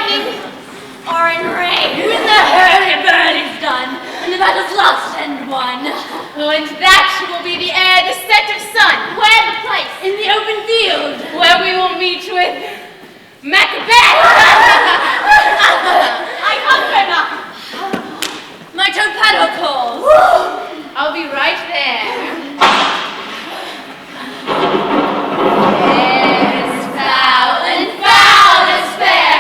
fighting or in rain. When the hurdy-burdy's done, and the battle's lost and won. Oh, and that will be the air, the set of sun. Where the place? In the open field. Where we will meet with Macbeth. I come, Grandma. My torpedo calls. I'll be right there. Yes, foul and foul despair,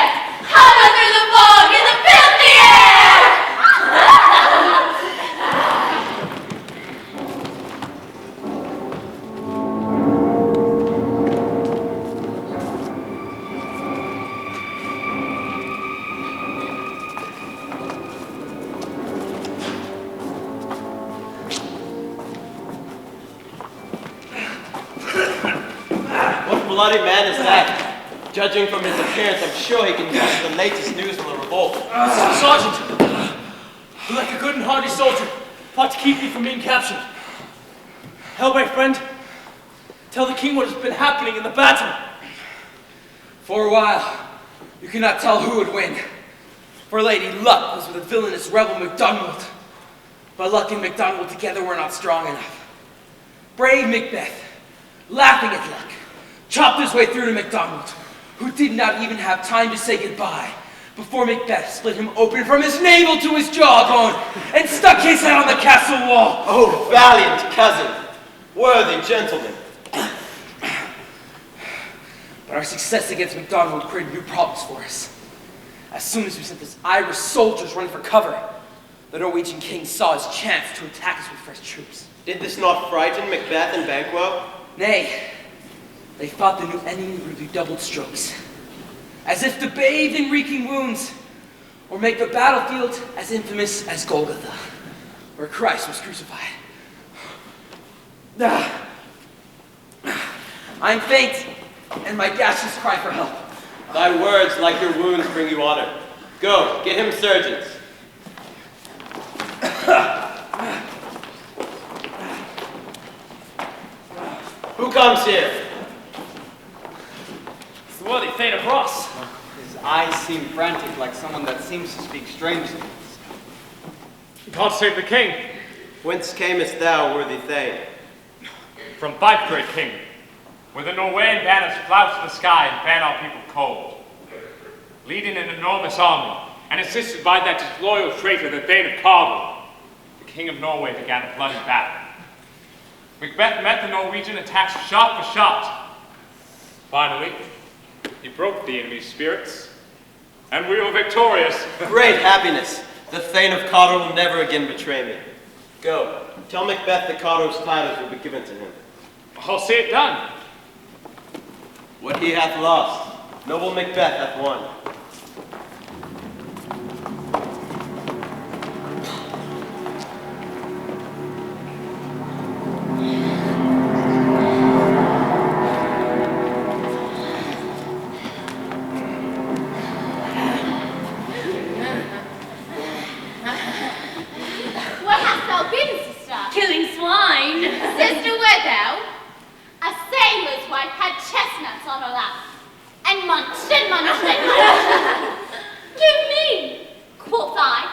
hover through the fog in the filthy air. Bloody man is that? Judging from his appearance, I'm sure he can give us the latest news from the revolt. Sergeant, you're like a good and hardy soldier, fought to keep me from being captured. Hail, my friend, tell the king what has been happening in the battle. For a while, you could not tell who would win. For Lady Luck was with the villainous rebel Macdonald. But Luck and Macdonald together were not strong enough. Brave Macbeth, laughing at Luck, chopped his way through to Macdonald, who did not even have time to say goodbye before Macbeth split him open from his navel to his jawbone and stuck his head on the castle wall. Oh, valiant cousin, worthy gentleman. But our success against Macdonald created new problems for us. As soon as we sent those Irish soldiers running for cover, the Norwegian king saw his chance to attack us with fresh troops. Did this not frighten Macbeth and Banquo? Nay. They thought the new enemy would redoubled strokes, as if to bathe in reeking wounds, or make the battlefield as infamous as Golgotha, where Christ was crucified. I'm faint, and my gashes cry for help. Thy words, like your wounds, bring you honor. Go, get him surgeons. Who comes here? It's the worthy Thane of Ross. His eyes seem frantic, like someone that seems to speak strange things. God save the king. Whence camest thou, worthy Thane? From thy great king, where the Norwegian banners flout to the sky and ban our people cold. Leading an enormous army, and assisted by that disloyal traitor, the Thane of Cardwell, the king of Norway began a bloody battle. Macbeth met the Norwegian attacks shot for shot. Finally, he broke the enemy's spirits, and we were victorious. Great happiness. The Thane of Cawdor will never again betray me. Go, tell Macbeth that Cawdor's titles will be given to him. I'll see it done. What he hath lost, noble Macbeth hath won. Where hast thou been, sister? Killing swine. Sister, where thou? A sailor's wife had chestnuts on her lap, and munched and munched and munched. Give me, quoth I.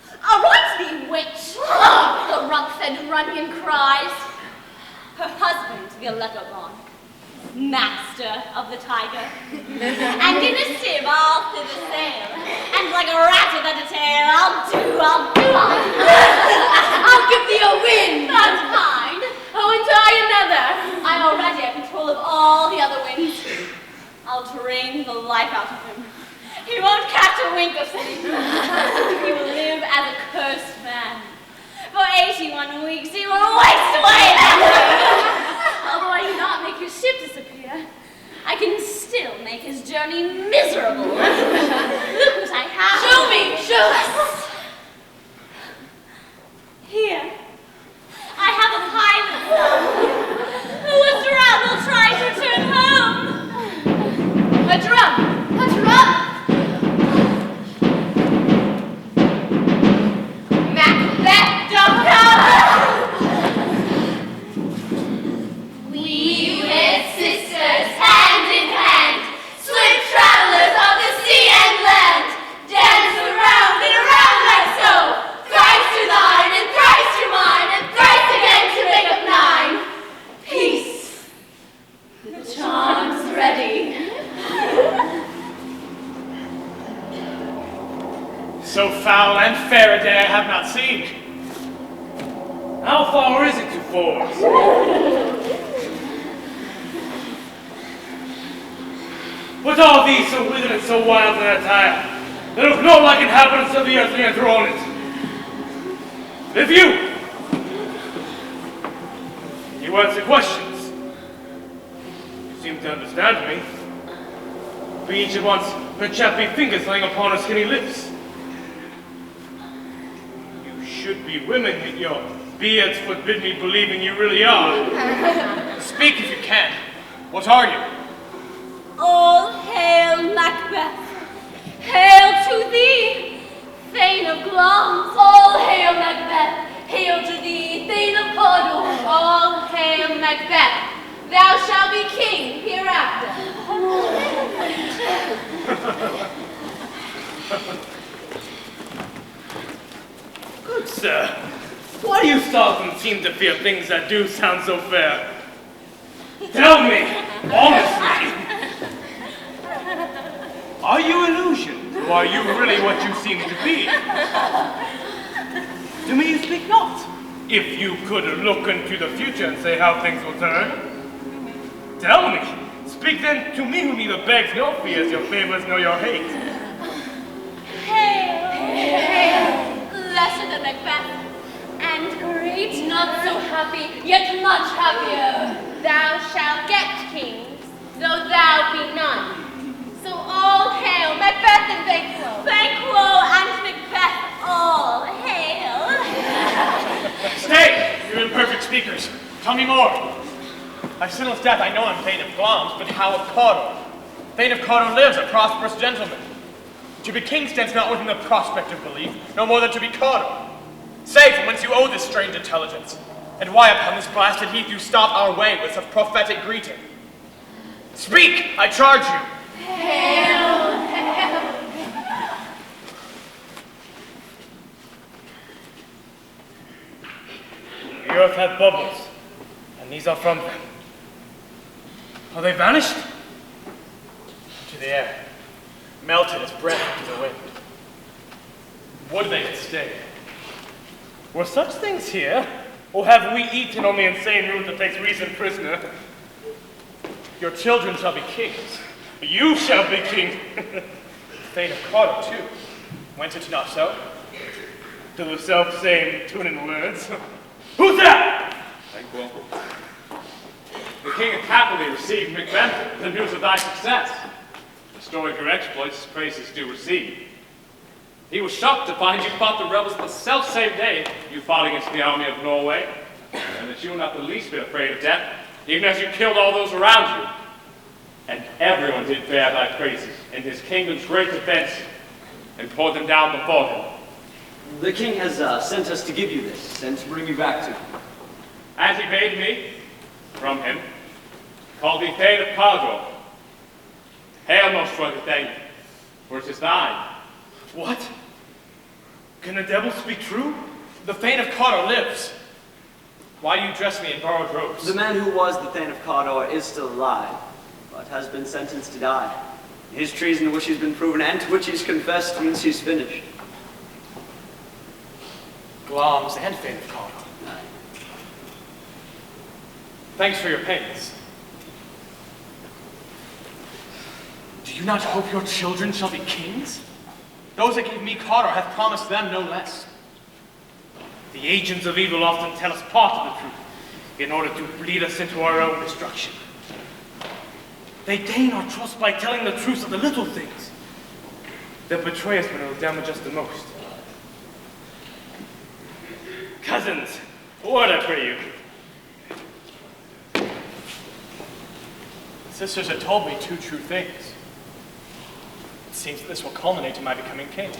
A right thee, witch. The rump-fed runion cries. Her husband, the leper-born, master of the tiger, and in a sieve all through the sail, and like a rat without a tail, I'll give thee a wind. That's kind. Oh, and I another. I'm already in control of all the other winds. I'll drain the life out of him. He won't catch a wink of sleep. He will live as a cursed man. For 81 weeks he will waste away. Although I do not make his ship disappear, I can still make his journey miserable. Look what I have. Show me, show us. Here, I have a pilot son who was traveled trying to return home. A drum! A drum! Macbeth, don't come! We wed sisters hand in hand, swift travelers of the sea and land. So foul and fair a day I have not seen. How far is it to Forbes? What are these so withered and so wild in their attire? They look not like inhabitants of the earth they enthrone it. If you answer questions. You seem to understand me. We each at once her chappy fingers laying upon her skinny lips. You should be women, yet your beards forbid me believing you really are. Speak if you can. What are you? All hail Macbeth. Hail to thee, Thane of Glamis. All hail Macbeth. Hail to thee, Thane of Cawdor. All hail Macbeth. Thou shalt be king hereafter. Good sir, why do you seldom seem to fear things that do sound so fair? Tell me, honestly, are you illusioned, or are you really what you seem to be? To me you speak not. If you could look into the future and say how things will turn, tell me. Speak then to me who neither begs nor fears your favors nor your hate. Hail, hail, lesser than Macbeth, and great, not so happy, yet much happier. Thou shalt get kings, though thou be none. So all hail Macbeth and Banquo. Banquo and Macbeth, all hail. Stay, you imperfect speakers. Tell me more. By sinless death I know I'm Thane of Glamis, but how of Cawdor? Thane of Cawdor lives, a prosperous gentleman. To be king stands not within the prospect of belief, no more than to be Cawdor. Say from whence you owe this strange intelligence, and why upon this blasted heath you stop our way with such prophetic greeting. Speak, I charge you. Hail, hail. The earth hath bubbles, and these are from them. Are they vanished? Into the air, melted as breath into the wind. Would they had stayed? Were such things here, or have we eaten on the insane root that takes reason prisoner? Your children shall be kings. You shall be king. Thane of Cawdor, too. Went it not so? To the self-same tuning words. Who's that? Thank you. The king hath happily received Macbeth, the news of thy success. The story of your exploits praises do receive. He was shocked to find you fought the rebels the self-same day you fought against the army of Norway, and that you were not the least bit afraid of death, even as you killed all those around you. And everyone did bear thy praises in his kingdom's great defense, and poured them down before him. The king has sent us to give you this, and to bring you back to him. As he bade me, from him, called thee Thane of Cawdor. Hail, most worthy Thane, for it is thine. What? Can the devil speak true? The Thane of Cawdor lives. Why do you dress me in borrowed robes? The man who was the Thane of Cawdor is still alive, but has been sentenced to die. His treason, which he's been proven, and to which he's confessed, means he's finished. Glamis and Thane of Cawdor. Thanks for your pains. Do you not hope your children shall be kings? Those that gave me Cawdor hath promised them no less. The agents of evil often tell us part of the truth in order to lead us into our own destruction. They gain our trust by telling the truth of the little things. They'll betray us when it'll damage us the most. Cousins, a word I pray you. Sisters have told me two true things. It seems that this will culminate in my becoming king.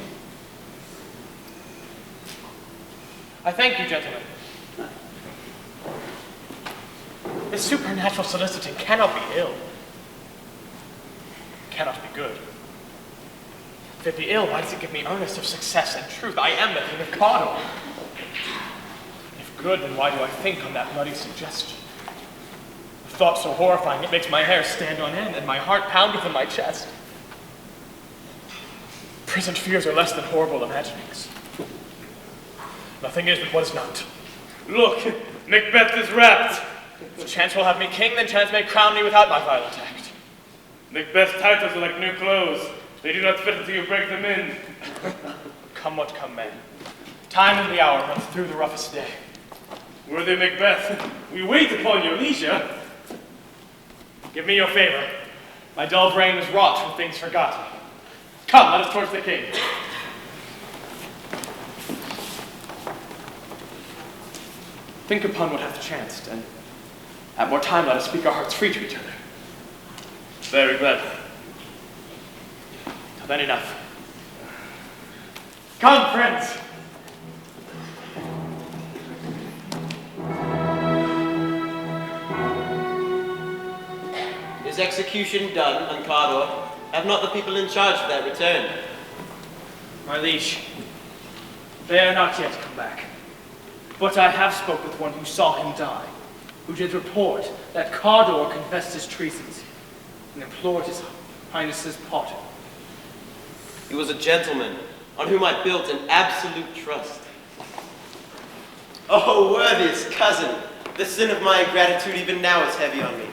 I thank you, gentlemen. This supernatural soliciting cannot be ill. It cannot be good. If it be ill, why does it give me earnest of success and truth? I am the Thane of Cawdor. If good, then why do I think on that bloody suggestion? The thought so horrifying, it makes my hair stand on end and my heart pound within my chest. Imprisoned fears are less than horrible imaginings. Nothing is but what is not. Look, Macbeth is wrapped. If chance will have me king, then chance may crown me without my violent act. Macbeth's titles are like new clothes. They do not fit until you break them in. Come what come may. Time and the hour runs through the roughest day. Worthy Macbeth, we wait upon your leisure. Give me your favor. My dull brain was wrought with things forgotten. Come, let us towards the king. Think upon what hath chanced, and at more time let us speak our hearts free to each other. Very gladly. Till then, enough. Come, friends. Is execution done on Cawdor? Have not the people in charge of that returned? My liege, they are not yet come back. But I have spoke with one who saw him die, who did report that Cawdor confessed his treasons and implored his highness's pardon. He was a gentleman on whom I built an absolute trust. Oh, worthiest cousin, the sin of my ingratitude even now is heavy on me.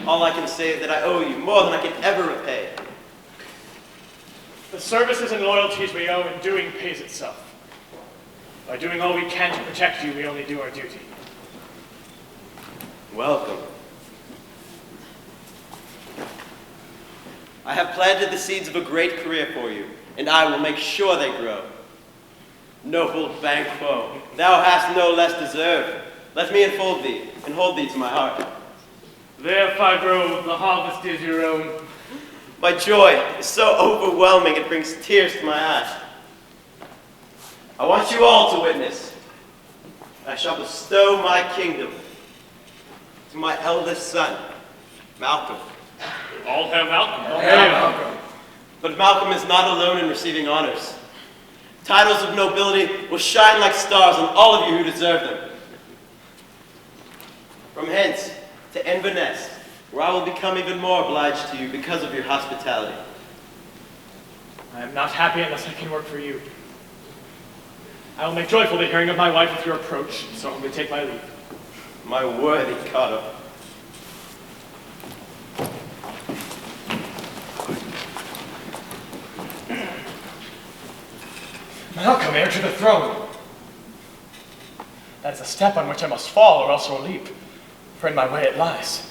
All I can say is that I owe you more than I can ever repay. The services and loyalties we owe in doing pays itself. By doing all we can to protect you, we only do our duty. Welcome. I have planted the seeds of a great career for you, and I will make sure they grow. Noble Banquo, thou hast no less deserved. Let me enfold thee, and hold thee to my heart. There, Fibro, the harvest is your own. My joy is so overwhelming it brings tears to my eyes. I want you all to witness. I shall bestow my kingdom to my eldest son, Malcolm. All hail Malcolm. All hail Malcolm. But Malcolm is not alone in receiving honors. Titles of nobility will shine like stars on all of you who deserve them. From hence to Inverness, where I will become even more obliged to you because of your hospitality. I am not happy unless I can work for you. I will make joyful the hearing of my wife with your approach, so humbly take my leave. My worthy Cawdor. Malcolm, heir to the throne. That is a step on which I must fall, or else will leap, for in my way it lies.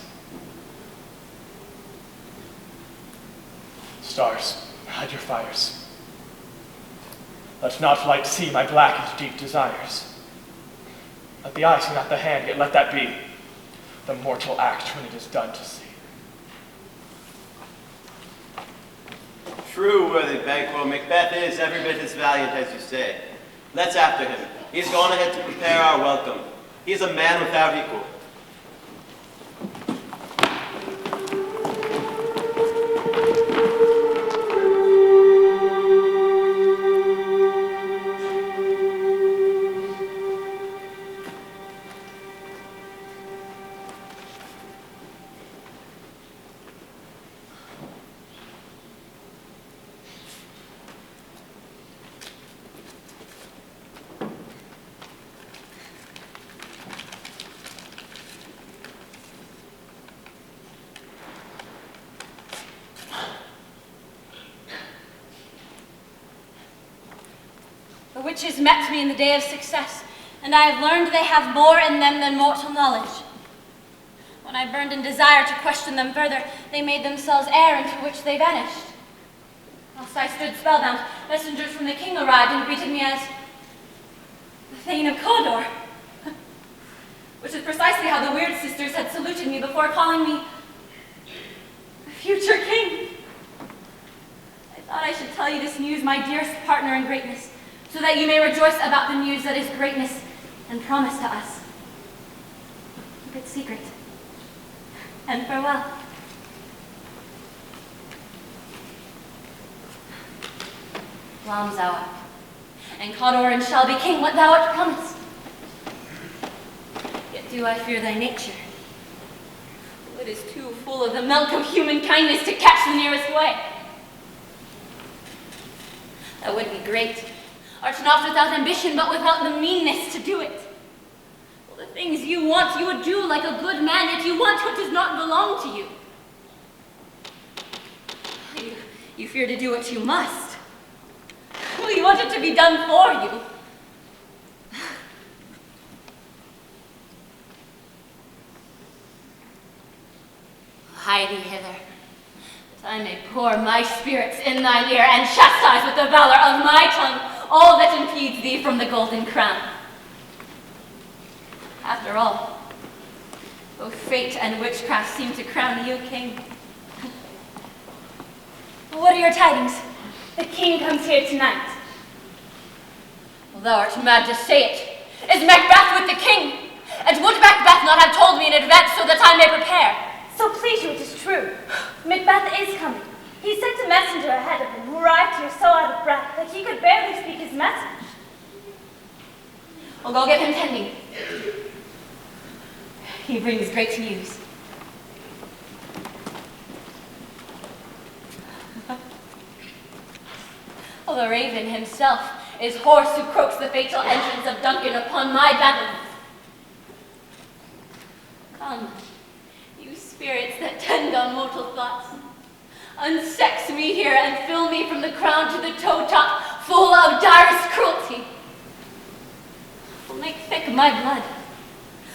Stars, hide your fires. Let not light see my black and deep desires. Let the eye see not the hand, yet let that be the mortal act when it is done to see. True, worthy Banquo, Macbeth is every bit as valiant as you say. Let's after him. He has gone ahead to prepare our welcome. He is a man without equal. The witches met me in the day of success, and I have learned they have more in them than mortal knowledge. When I burned in desire to question them further, they made themselves air into which they vanished. Whilst I stood spellbound, messengers from the king arrived and greeted me as the Thane of Cawdor, which is precisely how the Weird Sisters had saluted me before calling me the future king. I thought I should tell you this news, my dearest partner in greatness, so that you may rejoice about the news that is greatness and promise to us. Keep it secret. And farewell. Lam thou art, and Cawdor shall be king what thou art promised. Yet do I fear thy nature. It is too full of the milk of human kindness to catch the nearest way. That would be great. Art not without ambition, but without the meanness to do it. Well, the things you want, you would do like a good man, yet you want what does not belong to you. You fear to do what you must. Well, you want it to be done for you. Hie thee hither, that I may pour my spirits in thine ear, and chastise with the valor of my tongue all that impedes thee from the golden crown. After all, both fate and witchcraft seem to crown you king. What are your tidings? The king comes here tonight. Well, thou art mad to say it. Is Macbeth with the king? And would Macbeth not have told me in advance so that I may prepare? So please you, it is true. Macbeth is coming. He sent a messenger ahead of him who arrived here so out of breath that he could barely speak his message. Well, go get him tending. He brings great news. Well, the Raven himself is horse who croaks the fatal entrance of Duncan upon my battlements. Come, you spirits that tend on mortal thoughts, unsex me here and fill me from the crown to the toe top, full of direst cruelty. Will make thick my blood.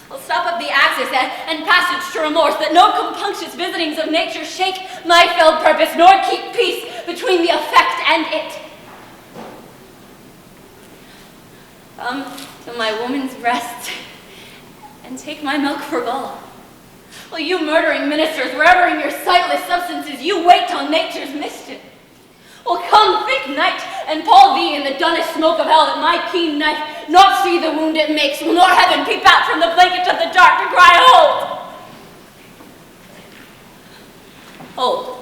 Will stop up the axis and passage to remorse, that no compunctious visitings of nature shake my fell purpose, nor keep peace between the effect and it. Come to my woman's breast and take my milk for gall. Well, you murdering ministers, wherever in your sightless substances you wait on nature's mischief. Well, come, thick night, and pall thee in the dunnest smoke of hell, that my keen knife not see the wound it makes, nor heaven peep out from the blanket of the dark to cry, hold! Hold.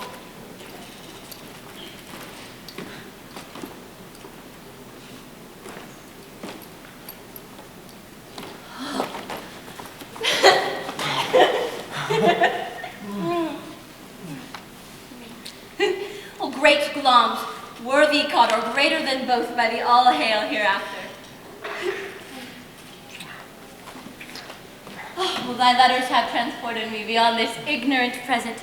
Oh, great Glom, worthy Cawdor, greater than both by the all-hail hereafter. Oh, well, thy letters have transported me beyond this ignorant present,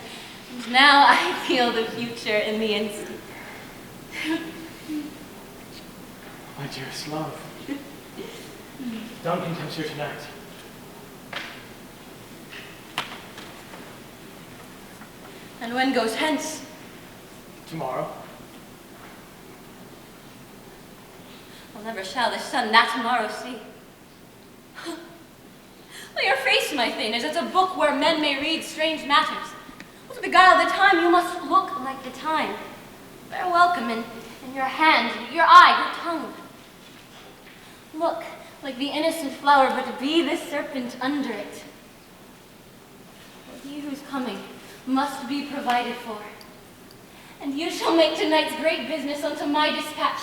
and now I feel the future in the instant. My dearest love, Duncan comes here tonight. And when goes hence? Tomorrow. Well, never shall the sun that tomorrow see. Well, your face, my thane, is as a book where men may read strange matters. Well, to beguile the time, you must look like the time. Bear welcome in your hand, your eye, your tongue. Look like the innocent flower, but be the serpent under it. For he who's coming must be provided for. And you shall make tonight's great business unto my dispatch,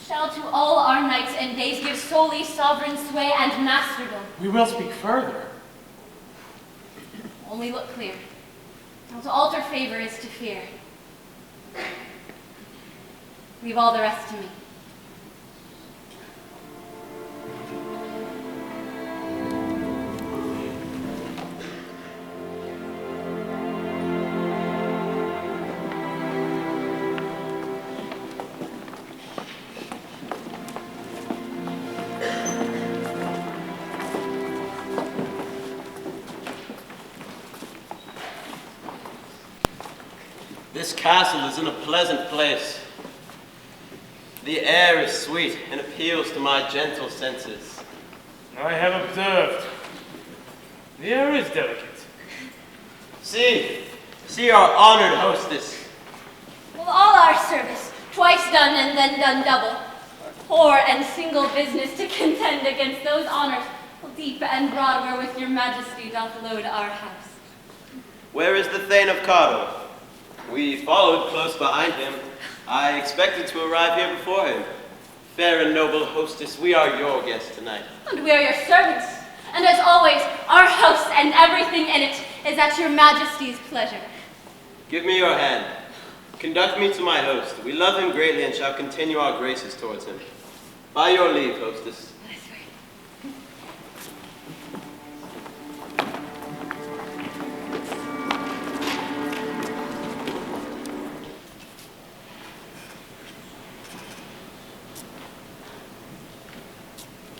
shall to all our nights and days give solely sovereign sway and masterdom. We will speak further. Only look clear. Now to alter favor is to fear. Leave all the rest to me. This castle is in a pleasant place. The air is sweet and appeals to my gentle senses. I have observed. The air is delicate. See our honored hostess. Well, all our service, twice done and then done double, poor and single business to contend against those honors, deep and broad, wherewith your majesty doth load our house. Where is the Thane of Cawdor? We followed close behind him. I expected to arrive here before him. Fair and noble hostess, we are your guests tonight. And we are your servants. And as always, our house and everything in it is at your majesty's pleasure. Give me your hand. Conduct me to my host. We love him greatly and shall continue our graces towards him. By your leave, hostess.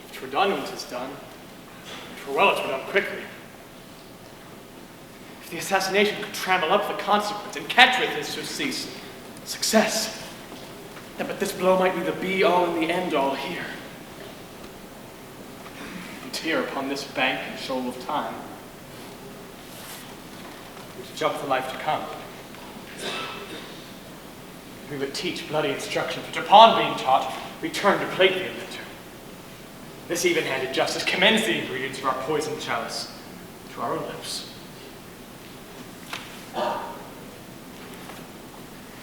If 'twere done when 'tis done, 'twere well it were done quickly. If the assassination could trammel up the consequence and catch with his surcease, success. But this blow might be the be-all and the end-all here. And here upon this bank and shoal of time, we would jump the life to come. We would teach bloody instructions, which upon being taught, we turn to plate the inventor. This even-handed justice commends the ingredients of our poison chalice to our own lips.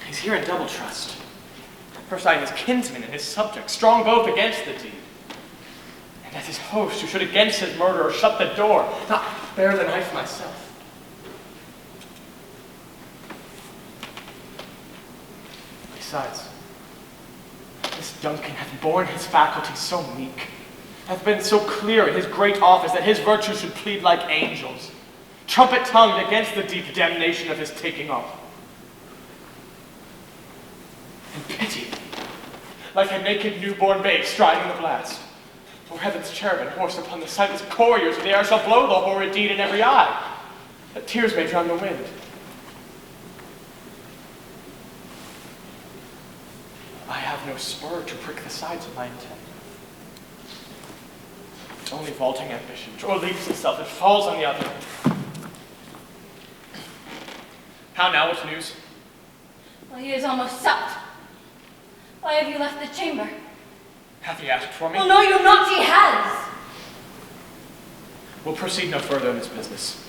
He's here in double trust. First I am his kinsman and his subject, strong both against the deed. And as his host, who should against his murderer shut the door, not bear the knife myself. Besides, this Duncan hath borne his faculties so meek, hath been so clear in his great office that his virtues should plead like angels, trumpet-tongued against the deep damnation of his taking off. And pity, like a naked newborn babe striding the blast, or heaven's cherubim horsed upon the sightless couriers of the air shall blow the horrid deed in every eye, that tears may drown the wind. I have no spur to prick the sides of my intent. Only vaulting ambition, or leaps itself, it falls on the other. How now, what news? Well, he is almost supped. Why have you left the chamber? Hath he asked for me? Well, no, you not, he has. We'll proceed no further in this business.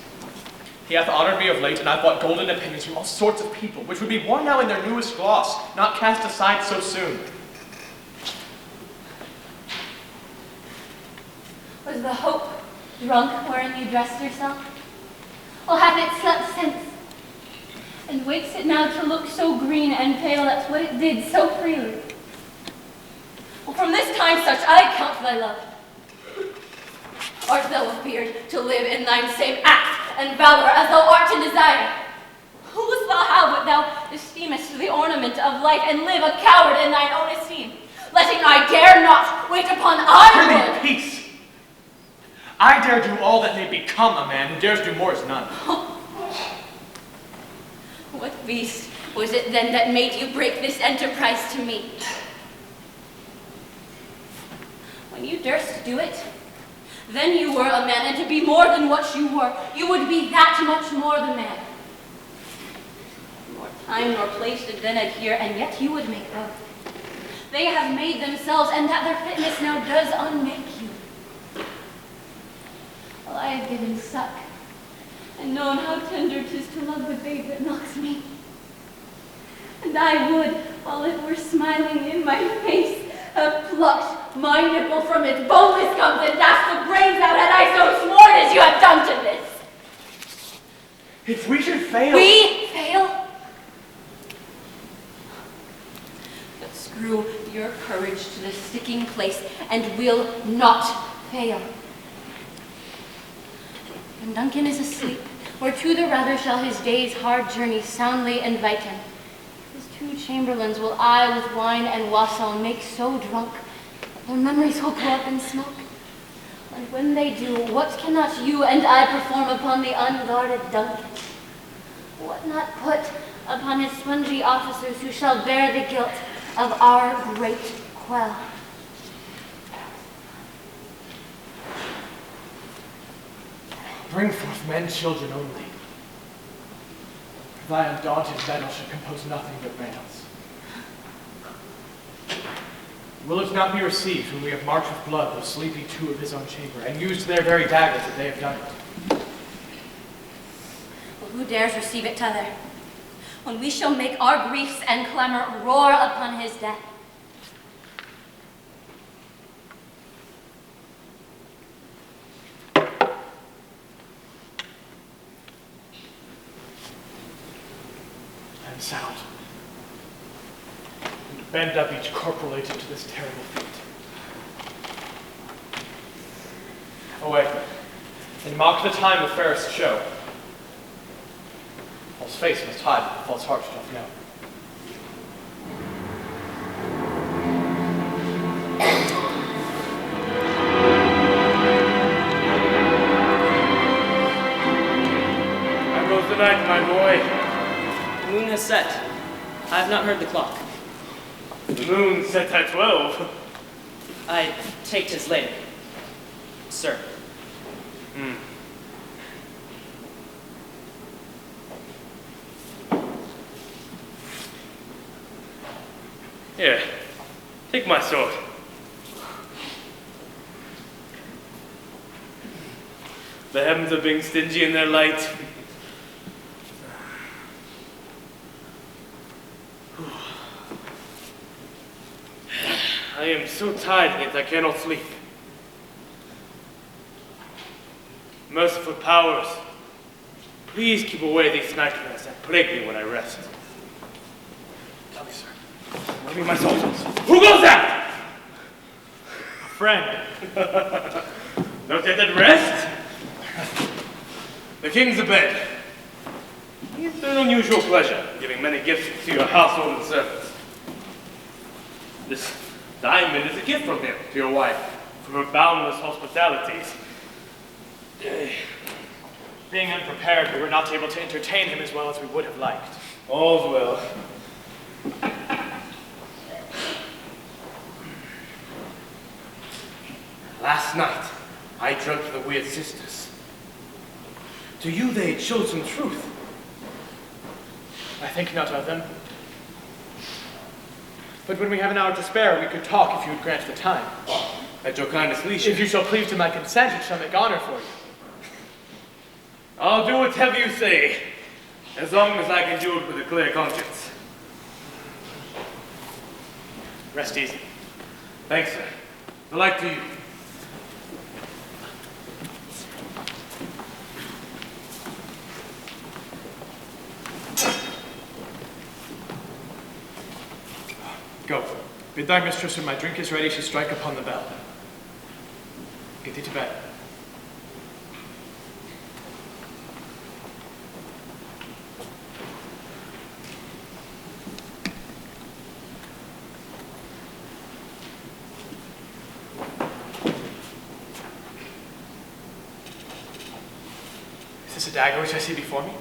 He hath honored me of late, and I've bought golden opinions from all sorts of people, which would be worn now in their newest gloss, not cast aside so soon. Was the hope drunk wherein you dressed yourself? Or hath it slept since? And wakes it now to look so green and pale as what it did so freely? Well, from this time such I count thy love. Art thou afeared to live in thine same act and valor as thou art in desire? Who wouldst thou have what thou esteemest the ornament of life, and live a coward in thine own esteem, letting I dare not wait upon I would? Peace! I dare do all that may become a man, who dares do more is none. What beast was it then that made you break this enterprise to me? When you durst do it, then you were a man, and to be more than what you were, you would be that much more the man. Nor time nor place did then adhere, and yet you would make both. They have made themselves, and that their fitness now does unmake you. Well, I have given suck, and known how tender 'tis to love the babe that knocks me. And I would, while it were smiling in my face, have plucked my nipple from its boneless gums and dashed the brains out had I so sworn as you have done to this. If we should fail... We fail? But screw your courage to the sticking place, and we'll not fail. When Duncan is asleep, where to the rather shall his day's hard journey soundly invite him, his two chamberlains will I with wine and wassail make so drunk that their memories will go up in smoke. And when they do, what cannot you and I perform upon the unguarded Duncan? What not put upon his spongy officers who shall bear the guilt of our great quell? Bring forth men, children only. For thy undaunted battle should compose nothing but males. Will it not be received when we have marked with blood those sleepy two of his own chamber, and used their very daggers that they have done it? Well, who dares receive it t'other, when we shall make our griefs and clamor roar upon his death? And sound. bend up each corporal agent to this terrible feat. Away, and mark the time of fairest show. False face must hide, but false heart doth know. How goes the night, my boy? The moon has set. I have not heard the clock. The moon set at 12. I take 'tis later, sir. Here, take my sword. The heavens are being stingy in their light. I am so tired yet I cannot sleep. Merciful powers, please keep away these nightmares that plague me when I rest. Tell me, sir, where be my soldiers? Who goes out? A friend. Not yet at rest? The king's abed. It's an unusual pleasure, giving many gifts to your household and servants. This diamond is a gift from him to your wife for her boundless hospitalities. Being unprepared, we were not able to entertain him as well as we would have liked. All's well. Last night, I dreamt of the weird sisters. To you, they had showed some truth. I think not of them. But when we have an hour to spare, we could talk if you would grant the time. At your kindest leisure. If you shall plead to my consent, it shall make honor for you. I'll do whatever you say, as long as I can do it with a clear conscience. Rest easy. Thanks, sir. The like to you. Go. Bid thy mistress when my drink is ready, she strike upon the bell. Get thee to bed. Is this a dagger which I see before me?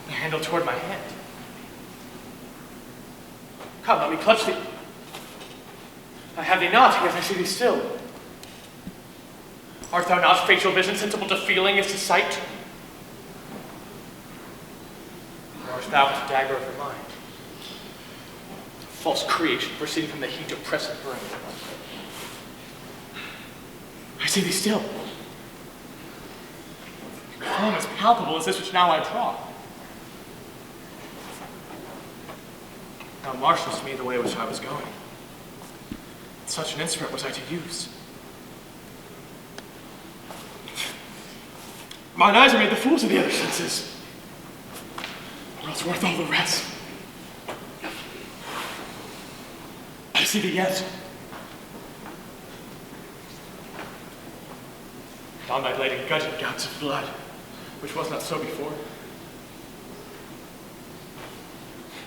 The handle toward my hand. Come, let me clutch thee. I have thee not, yet I see thee still. Art thou not facial vision sensible to feeling as to sight? Or art thou but a dagger of the mind? A false creation proceeding from the heat of present brain. I see thee still. Calm as palpable as this which now I draw. Thou marshalest me the way which I was going. Such an instrument was I to use. Mine eyes are made the fools of the other senses, or else worth all the rest. I see thee yet. Down thy blade in gutted gouts of blood, which was not so before.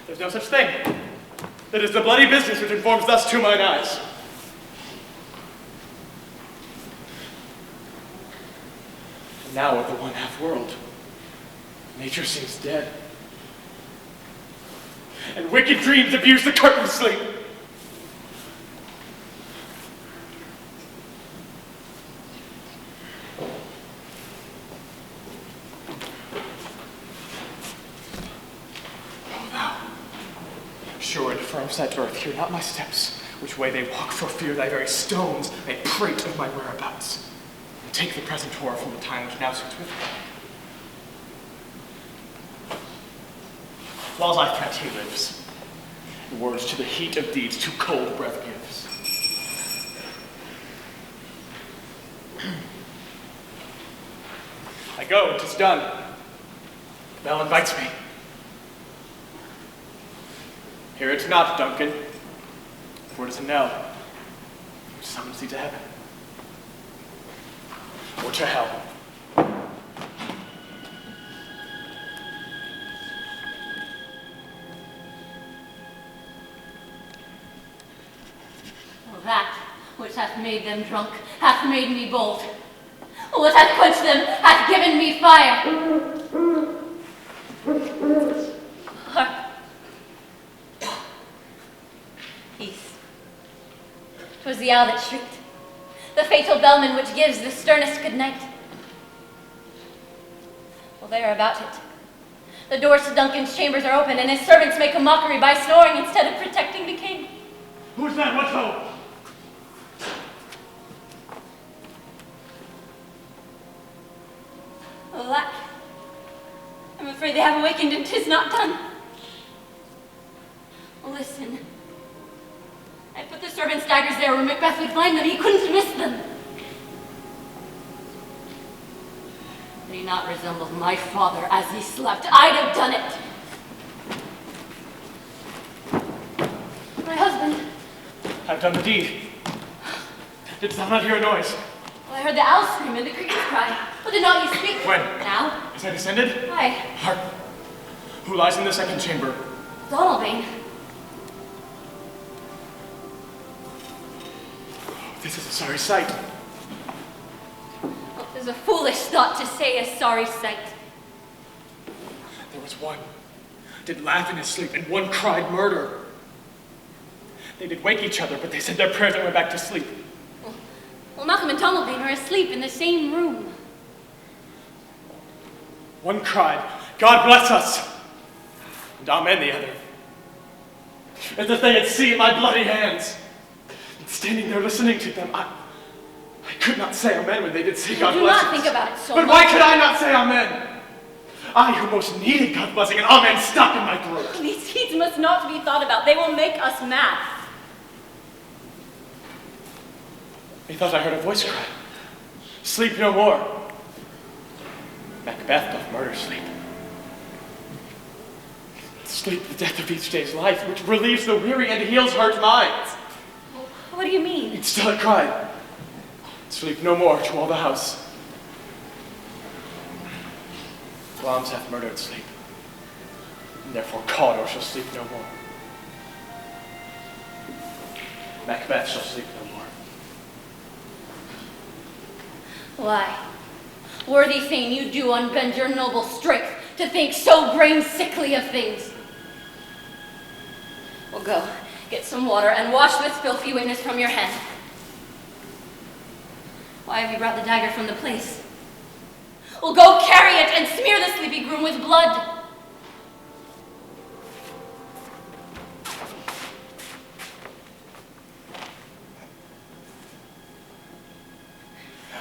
There's no such thing. It is the bloody business which informs thus to mine eyes. And now of the one-half world, nature seems dead. And wicked dreams abuse the curtain of sleep. Sure and firm set earth, hear not my steps, which way they walk, for fear thy very stones may prate of my whereabouts, and take the present horror from the time which now sits with me. Whiles I threat he lives, and words to the heat of deeds too cold breath gives. I go, 'tis done. The bell invites me. Hear it not, Duncan, for it is a knell which summons thee to heaven. Or to hell. Well, that which hath made them drunk hath made me bold. What hath quenched them hath given me fire. Hark. Peace. 'Twas the owl that shrieked, the fatal bellman which gives the sternest good night. Well, they are about it. The doors to Duncan's chambers are open, and his servants make a mockery by snoring instead of protecting the king. Who's that? What's ho? Alack, I'm afraid they have awakened and 'tis not done. Listen. I put the servants' daggers there where Macbeth would find them. He couldn't miss them. Had he not resembled my father as he slept, I'd have done it. My husband. I've done the deed. Didst thou not hear a noise? Well, I heard the owl scream and the crickets cry. Well, did not you speak? When? Now? As I descended? Aye. Hark. Who lies in the second chamber? Donalbain. This is a sorry sight. Well, 'tis a foolish thought to say a sorry sight. There was one did laugh in his sleep, and one cried murder. They did wake each other, but they said their prayers and went back to sleep. Well, Malcolm and Donalbain are asleep in the same room. One cried, God bless us, and amen the other. As if they had seen my bloody hands. And standing there listening to them, I could not say amen when they did say God bless us. Do not think about it so But much. why could I not say amen? I who most needed God's blessing, and amen stuck in my throat. These deeds must not be thought about. They will make us mad. Methought I heard a voice cry, sleep no more. Macbeth doth murder sleep. Sleep the death of each day's life, which relieves the weary and heals hurt minds. What do you mean? And still it cried, sleep no more to all the house. Glamis hath murdered sleep, and therefore Cawdor shall sleep no more. Macbeth shall sleep no more. Why, worthy thane, you do unbend your noble strength to think so brain-sickly of things. Well, go, get some water and wash this filthy witness from your hand. Why have you brought the dagger from the place? Well, go carry it and smear the sleepy groom with blood.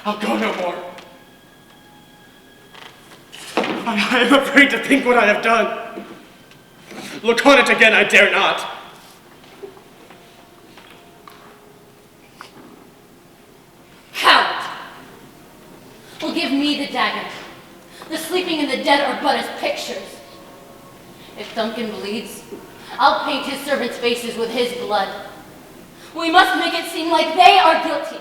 I'll go no more. I am afraid to think what I have done. Look on it again, I dare not. Coward! Well, give me the dagger. The sleeping and the dead are but as pictures. If Duncan bleeds, I'll paint his servants' faces with his blood. We must make it seem like they are guilty.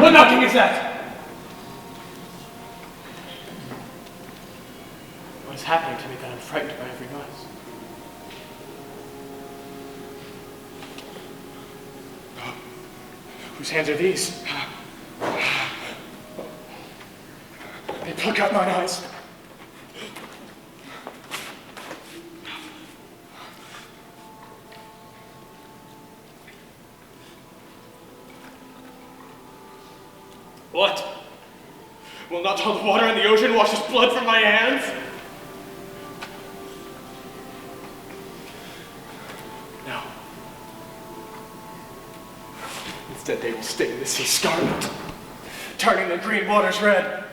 What knocking is that? What is happening to me that I'm frightened by every noise? Whose hands are these? They pluck out mine eyes. What? Will not all the water in the ocean wash his blood from my hands? No. Instead, they will stain the sea scarlet, turning the green waters red.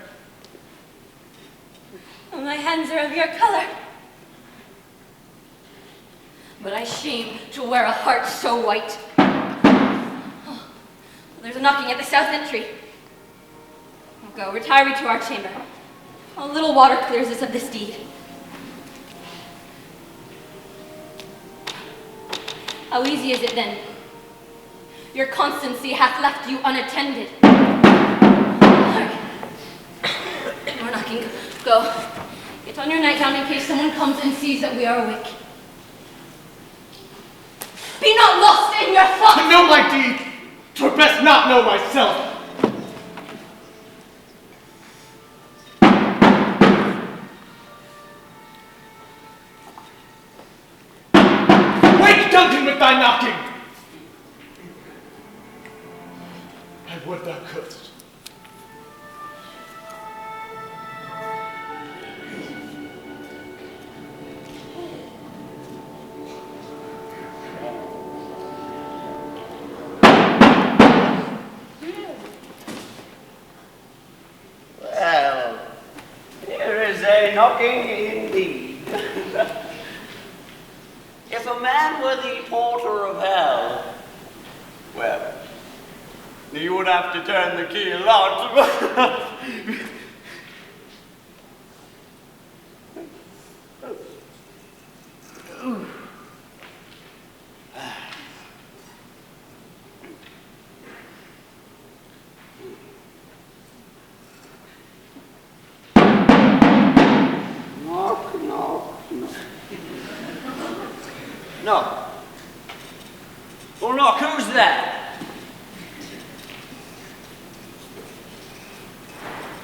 Well, my hands are of your color. But I shame to wear a heart so white. There's a knocking at the south entry. Go, retire we to our chamber. A little water clears us of this deed. How easy is it then? Your constancy hath left you unattended. More knocking. Go. Get on your nightgown in case someone comes and sees that we are awake. Be not lost in your thoughts! To know my deed, 'twere best not know myself. Wake Duncan with thy knocking! I would thou couldst. Well, here is a knocking indeed. If a man were the porter of hell, well, you would have to turn the key a lot. Knock, knock, knock. No. Well, knock, who's that?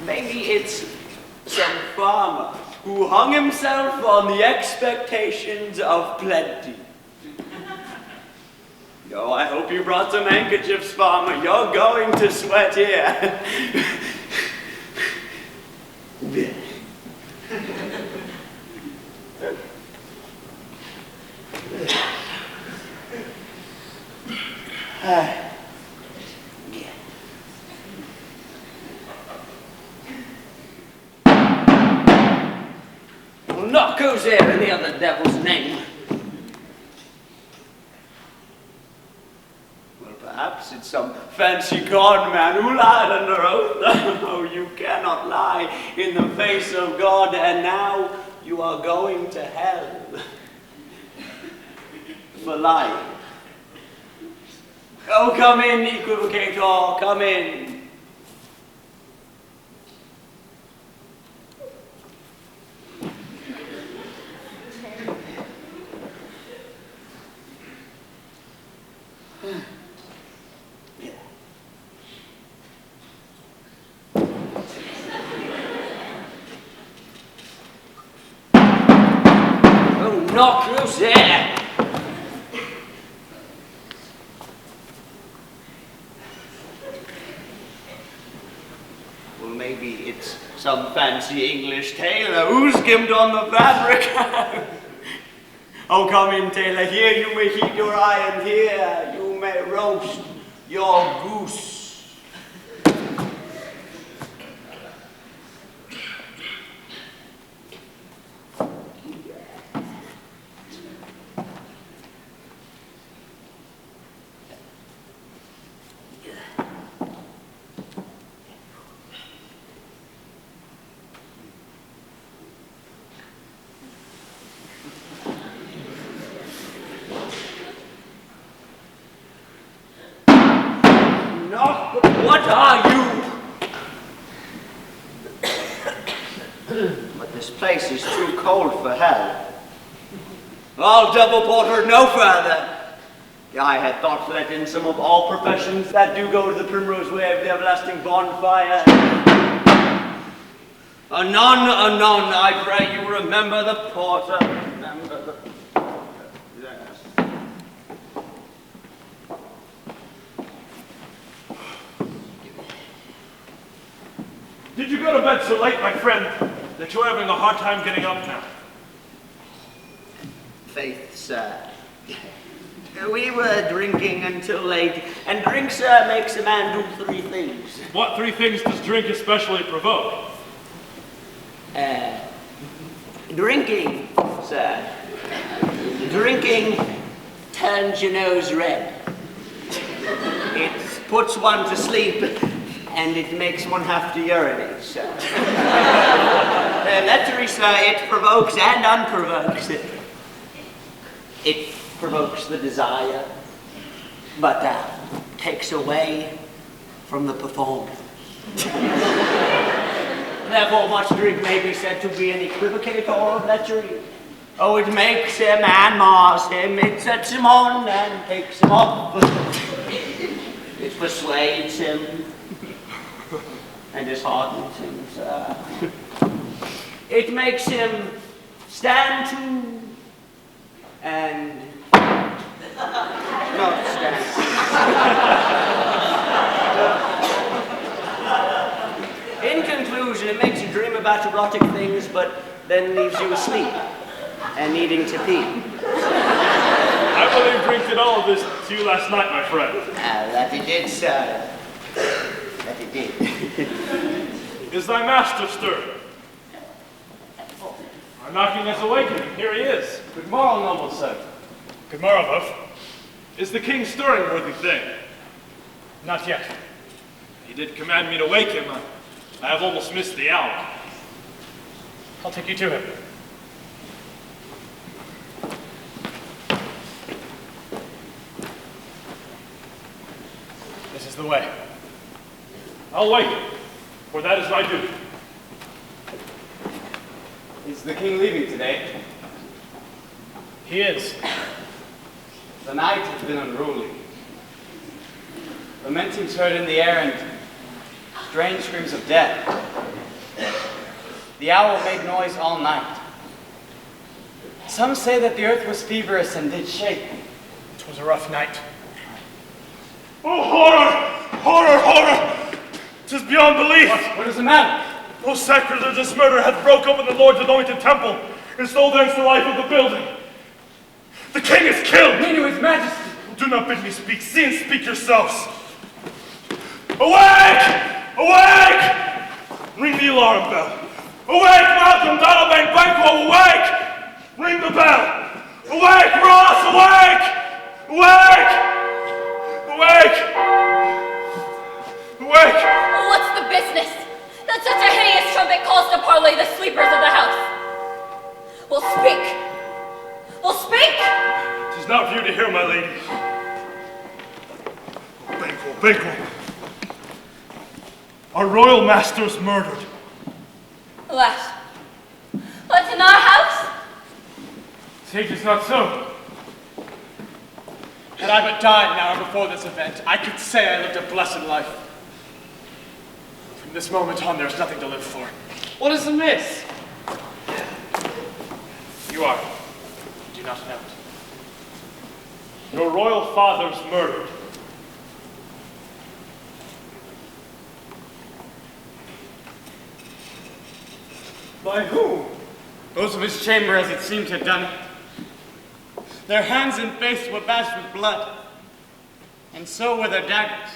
Maybe it's some farmer who hung himself on the expectations of plenty. Yo, I hope you brought some handkerchiefs, farmer. You're going to sweat here. Well, knock who's there in the other devil's name? Well, perhaps it's some fancy con man who lied under oath. Oh, you cannot lie in the face of God, and now you are going to hell for lying. Oh, come in, equivocator, come in. Oh, knock, who's there? Well, maybe it's some fancy English tailor who's skimmed on the fabric. Oh, come in, tailor. Here you may heat your iron. Here you may roast your goose. What are you? But this place is too cold for hell. I'll double porter no further. I had thought to let in some of all professions that do go to the primrose way of the everlasting bonfire. Anon, anon, I pray you remember the porter. Remember the porter. Yes. Did you go to bed so late, my friend, that you're having a hard time getting up now? Faith, sir. We were drinking until late, and drink, sir, makes a man do three things. What three things does drink especially provoke? Drinking, sir. Drinking turns your nose red. It puts one to sleep, and it makes one have to urinate, sir. Lechery, sir, it provokes and unprovokes. It provokes the desire, but takes away from the performer. Therefore, much drink may be said to be an equivocator of lechery. Oh, it makes a man mars him, it sets him on and takes him off. It persuades him and disheartens him, sir. It makes him stand to and not stand. In conclusion, it makes you dream about erotic things, but then leaves you asleep and needing to pee. I believe Drink did all of this to you last night, my friend. That he did, sir. That he did. Is thy master stirred? Our knocking has awakened. Here he is. Good morrow, noble sir. Good morrow, Buff. Is the king stirring, worthy thing? Not yet. He did command me to wake him. I have almost missed the hour. I'll take you to him. This is the way. I'll wake him, for that is my duty. Is the king leaving today? He is. The night has been unruly. Lamentings heard in the air and strange screams of death. The owl made noise all night. Some say that the earth was feverish and did shake. It was a rough night. Oh, horror! Horror! Horror! 'Tis beyond belief! What is the matter? Oh, sacrilegious murder hath broke open the Lord's anointed temple and stole thence the life of the building. The king is killed! Me to his majesty! Do not bid me speak. See and speak yourselves. Awake! Awake! Ring the alarm bell. Awake, Malcolm, Donalbain, Banquo, awake! Ring the bell. Awake, Ross, awake! Awake! Awake! Awake! What's the business that such a hideous trumpet calls to parley the sleepers of the house? Well, speak! Well, speak! 'Tis not for you to hear, my lady. Banquo, Banquo. Our royal master is murdered. What? What's in our house? Say 'tis not so. Had I but died an hour before this event, I could say I lived a blessed life. From this moment on, there's nothing to live for. What is amiss? You are. Do not know it. Your royal father's murdered. By whom? Those of his chamber, as it seemed, had done it. Their hands and face were bashed with blood, and so were their daggers,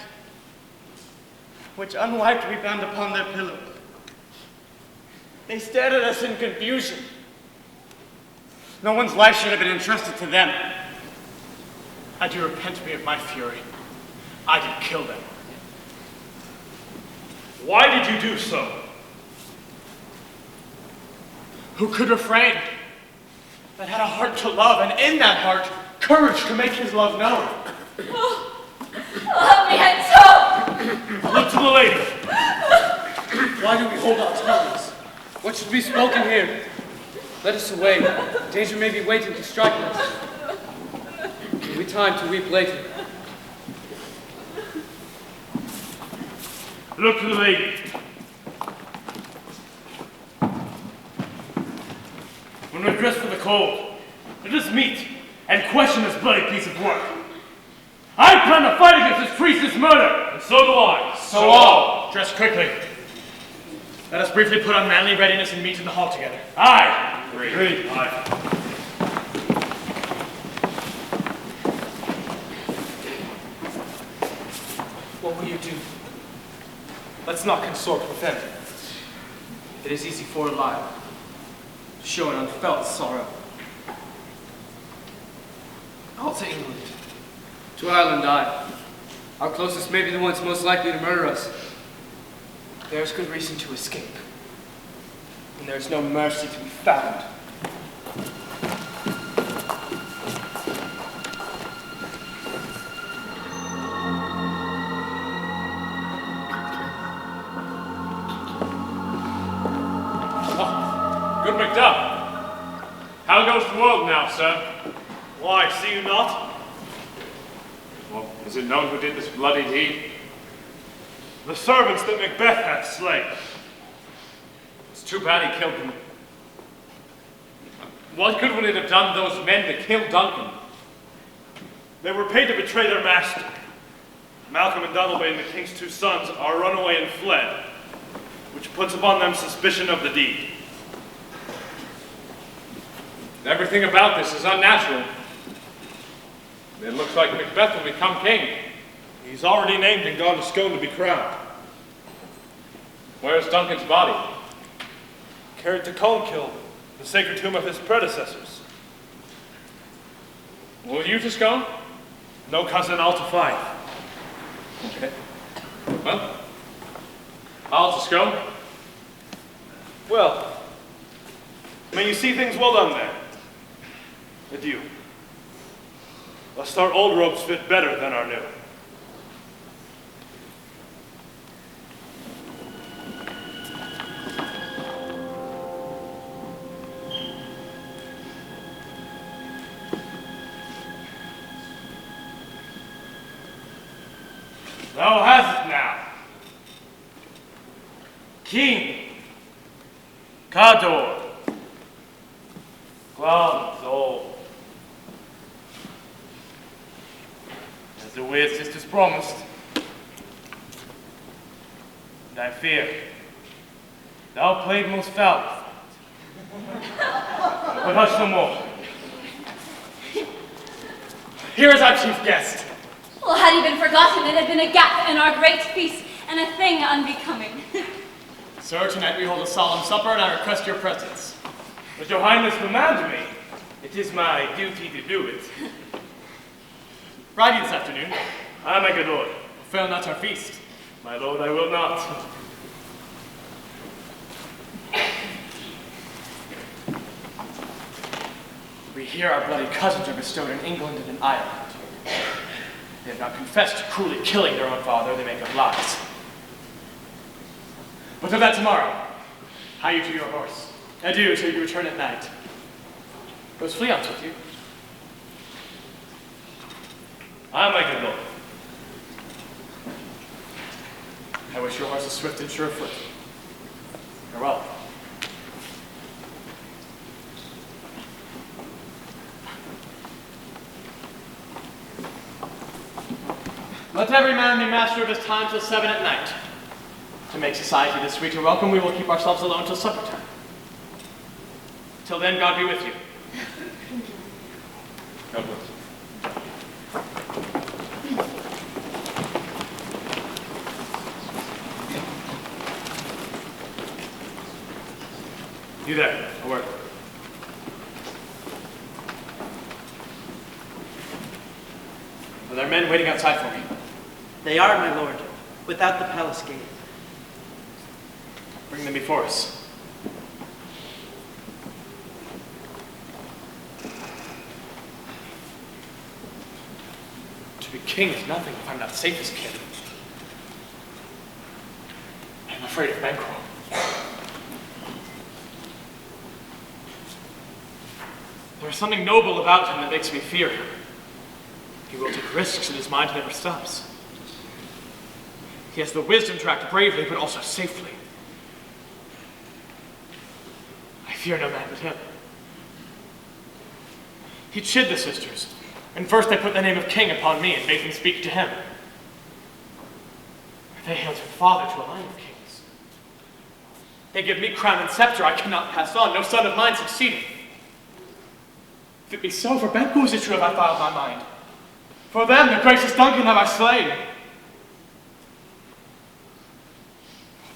which unwiped we bound upon their pillows. They stared at us in confusion. No one's life should have been entrusted to them. I do repent me of my fury. I did kill them. Why did you do so? Who could refrain? That had a heart to love, and in that heart, courage to make his love known. Let me hands up! Look to the lady. Why do we hold our tongues? What should be spoken here? Let us away. Danger may be waiting to strike us. Give we time to weep later. Look to the lady. When we're dressed for the cold, let us meet and question this bloody piece of work. I plan to fight against this priest's murder, and so do I. So all, dress quickly. Let us briefly put on manly readiness and meet in the hall together. Aye. Agreed. Aye. What will you do? Let's not consort with them. It is easy for a lie to show an unfelt sorrow. I'll to England. To Ireland I. Our closest may be the ones most likely to murder us. There's good reason to escape. And there's no mercy to be found. Good Macduff. How goes the world now, sir? Why, see you not? Well, is it known who did this bloody deed? The servants that Macbeth hath slain. It's too bad he killed them. What good would it have done those men that killed Duncan? They were paid to betray their master. Malcolm and Donalbain and the king's two sons are run away and fled, which puts upon them suspicion of the deed. Everything about this is unnatural. It looks like Macbeth will become king. He's already named and gone to Scone to be crowned. Where's Duncan's body? Carried to Colmkill, the sacred tomb of his predecessors. Will you to Scone? No, cousin, I'll to find. Okay. Well, I'll to Scone. Well, may you see things well done there. Adieu. Lest our old robes fit better than our new. Thou hast it now. King, Cador, Glanzol. As the weird sisters promised. And I fear thou played most foul. But hush no more. Here is our chief guest. Well, had he been forgotten, it had been a gap in our great feast, and a thing unbecoming. Sir, tonight we hold a solemn supper, and I request your presence. But your highness command me. It is my duty to do it. Ride ye this afternoon. I make a lord. Fail not our feast. My lord, I will not. We hear our bloody cousins are bestowed in England and in Ireland. They have not confessed to cruelly killing their own father, they make up lies. But of that tomorrow. Hie you to your horse. Adieu till you return at night. Goes Fleance with you? I make a lord. I wish your horse is swift and sure of foot. Farewell. Let every man be master of his time till 7 at night. To make society this sweet and welcome, we will keep ourselves alone till supper time. Till then, God be with you. God bless. You there, a word. Are there men waiting outside for me? They are, my lord, without the palace gate. Bring them before us. To be king is nothing if I'm not safe as king. I'm afraid of Banquo. There is something noble about him that makes me fear him. He will take risks and his mind never stops. He has the wisdom to act bravely, but also safely. I fear no man but him. He chid the sisters, and first they put the name of king upon me and made them speak to him. They hailed him father to a line of kings. They give me crown and scepter I cannot pass on, no son of mine succeeding. If it be so, for Banquo is it true have I filed my mind. For them, the gracious Duncan have I slain.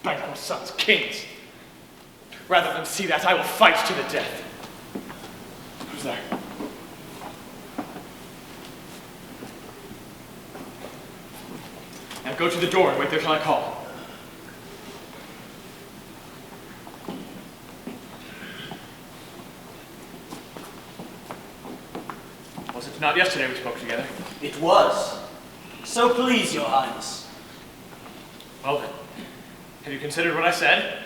Banquo's sons, kings. Rather than see that, I will fight to the death. Who's there? Now go to the door and wait there till I call. Was it not yesterday we spoke together? It was. So please, your highness. Well then, have you considered what I said?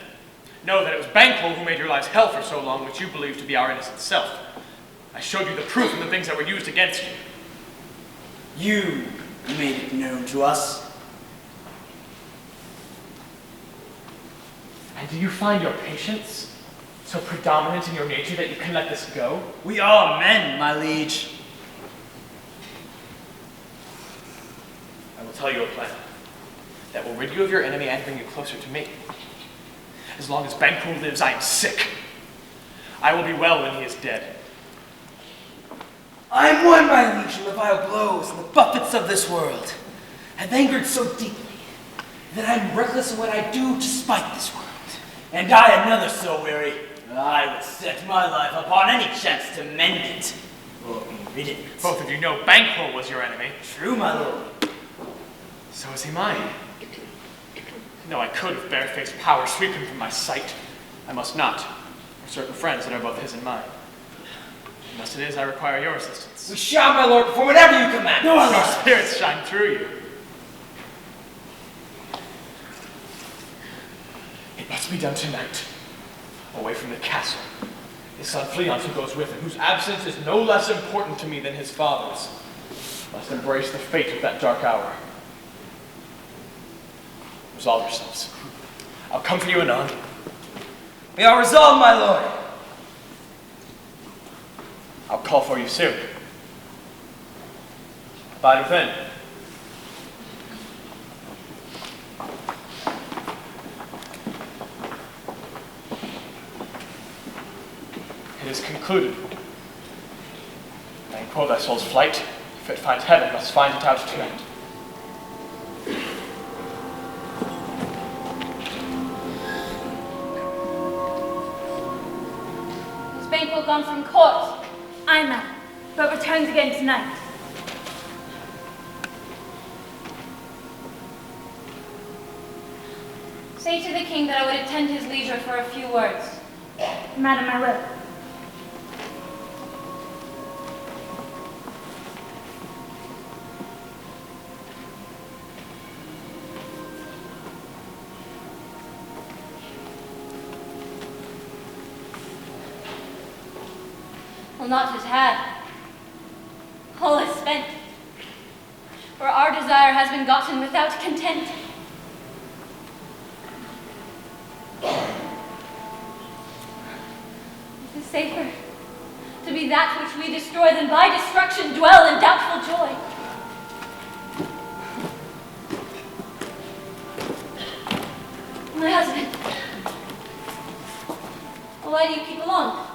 Know that it was Banquo who made your lives hell for so long, which you believed to be our innocent self. I showed you the proof and the things that were used against you. You made it known to us. And do you find your patience so predominant in your nature that you can let this go? We are men, my liege. I will tell you a plan that will rid you of your enemy and bring you closer to me. As long as Banquo lives, I am sick. I will be well when he is dead. I am one, my liege, and the vile blows and the buffets of this world have angered so deeply that I am reckless in what I do to spite this world. And I another so weary, I would set my life upon any chance to mend it, or be rid of it. Both of you know Banquo was your enemy. True, my lord. So is he mine. No, I could, with barefaced power, sweep him from my sight. I must not, for certain friends that are both his and mine. And thus it is I require your assistance. We shall, my lord, perform whatever you command. Your spirits shine through you. It must be done tonight, away from the castle. His son Fleance, who goes with him, whose absence is no less important to me than his father's, must embrace the fate of that dark hour. Resolve yourselves. I'll come for you anon. We are resolved, my lord. I'll call for you soon. Bide within. It is concluded. Banquo, thy soul's flight, if it finds heaven, must find it out tonight. Has Banquo gone from court? Aye, ma'am, but returns again tonight. Say to the king that I would attend his leisure for a few words. Madam, I will. Well, not is had. All is spent. For our desire has been gotten without content. It is safer to be that which we destroy than by destruction dwell in doubtful joy. My husband, why do you keep along?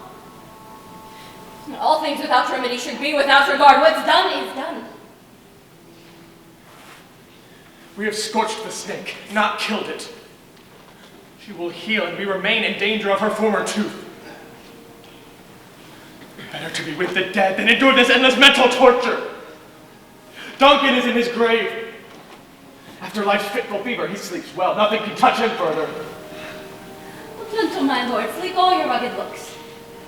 All things without remedy should be without regard. What's done is done. We have scorched the snake, not killed it. She will heal, and we remain in danger of her former tooth. Better to be with the dead than endure this endless mental torture. Duncan is in his grave. After life's fitful fever, he sleeps well. Nothing can touch him further. Well, gentle my lord, sleep all your rugged looks.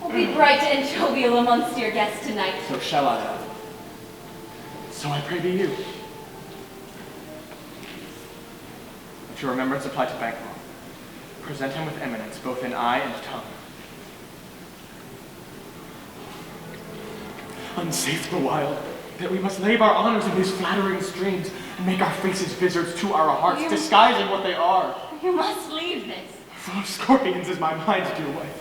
We'll be bright and jovial amongst your guests tonight. So shall I have. So I pray be you. Let your remembrance apply to Banquo. Present him with eminence, both in eye and tongue. Unsafe the while, that we must lave our honors in these flattering streams, and make our faces visors to our hearts, disguising what they are. You must leave this. Full of scorpions is my mind, dear wife.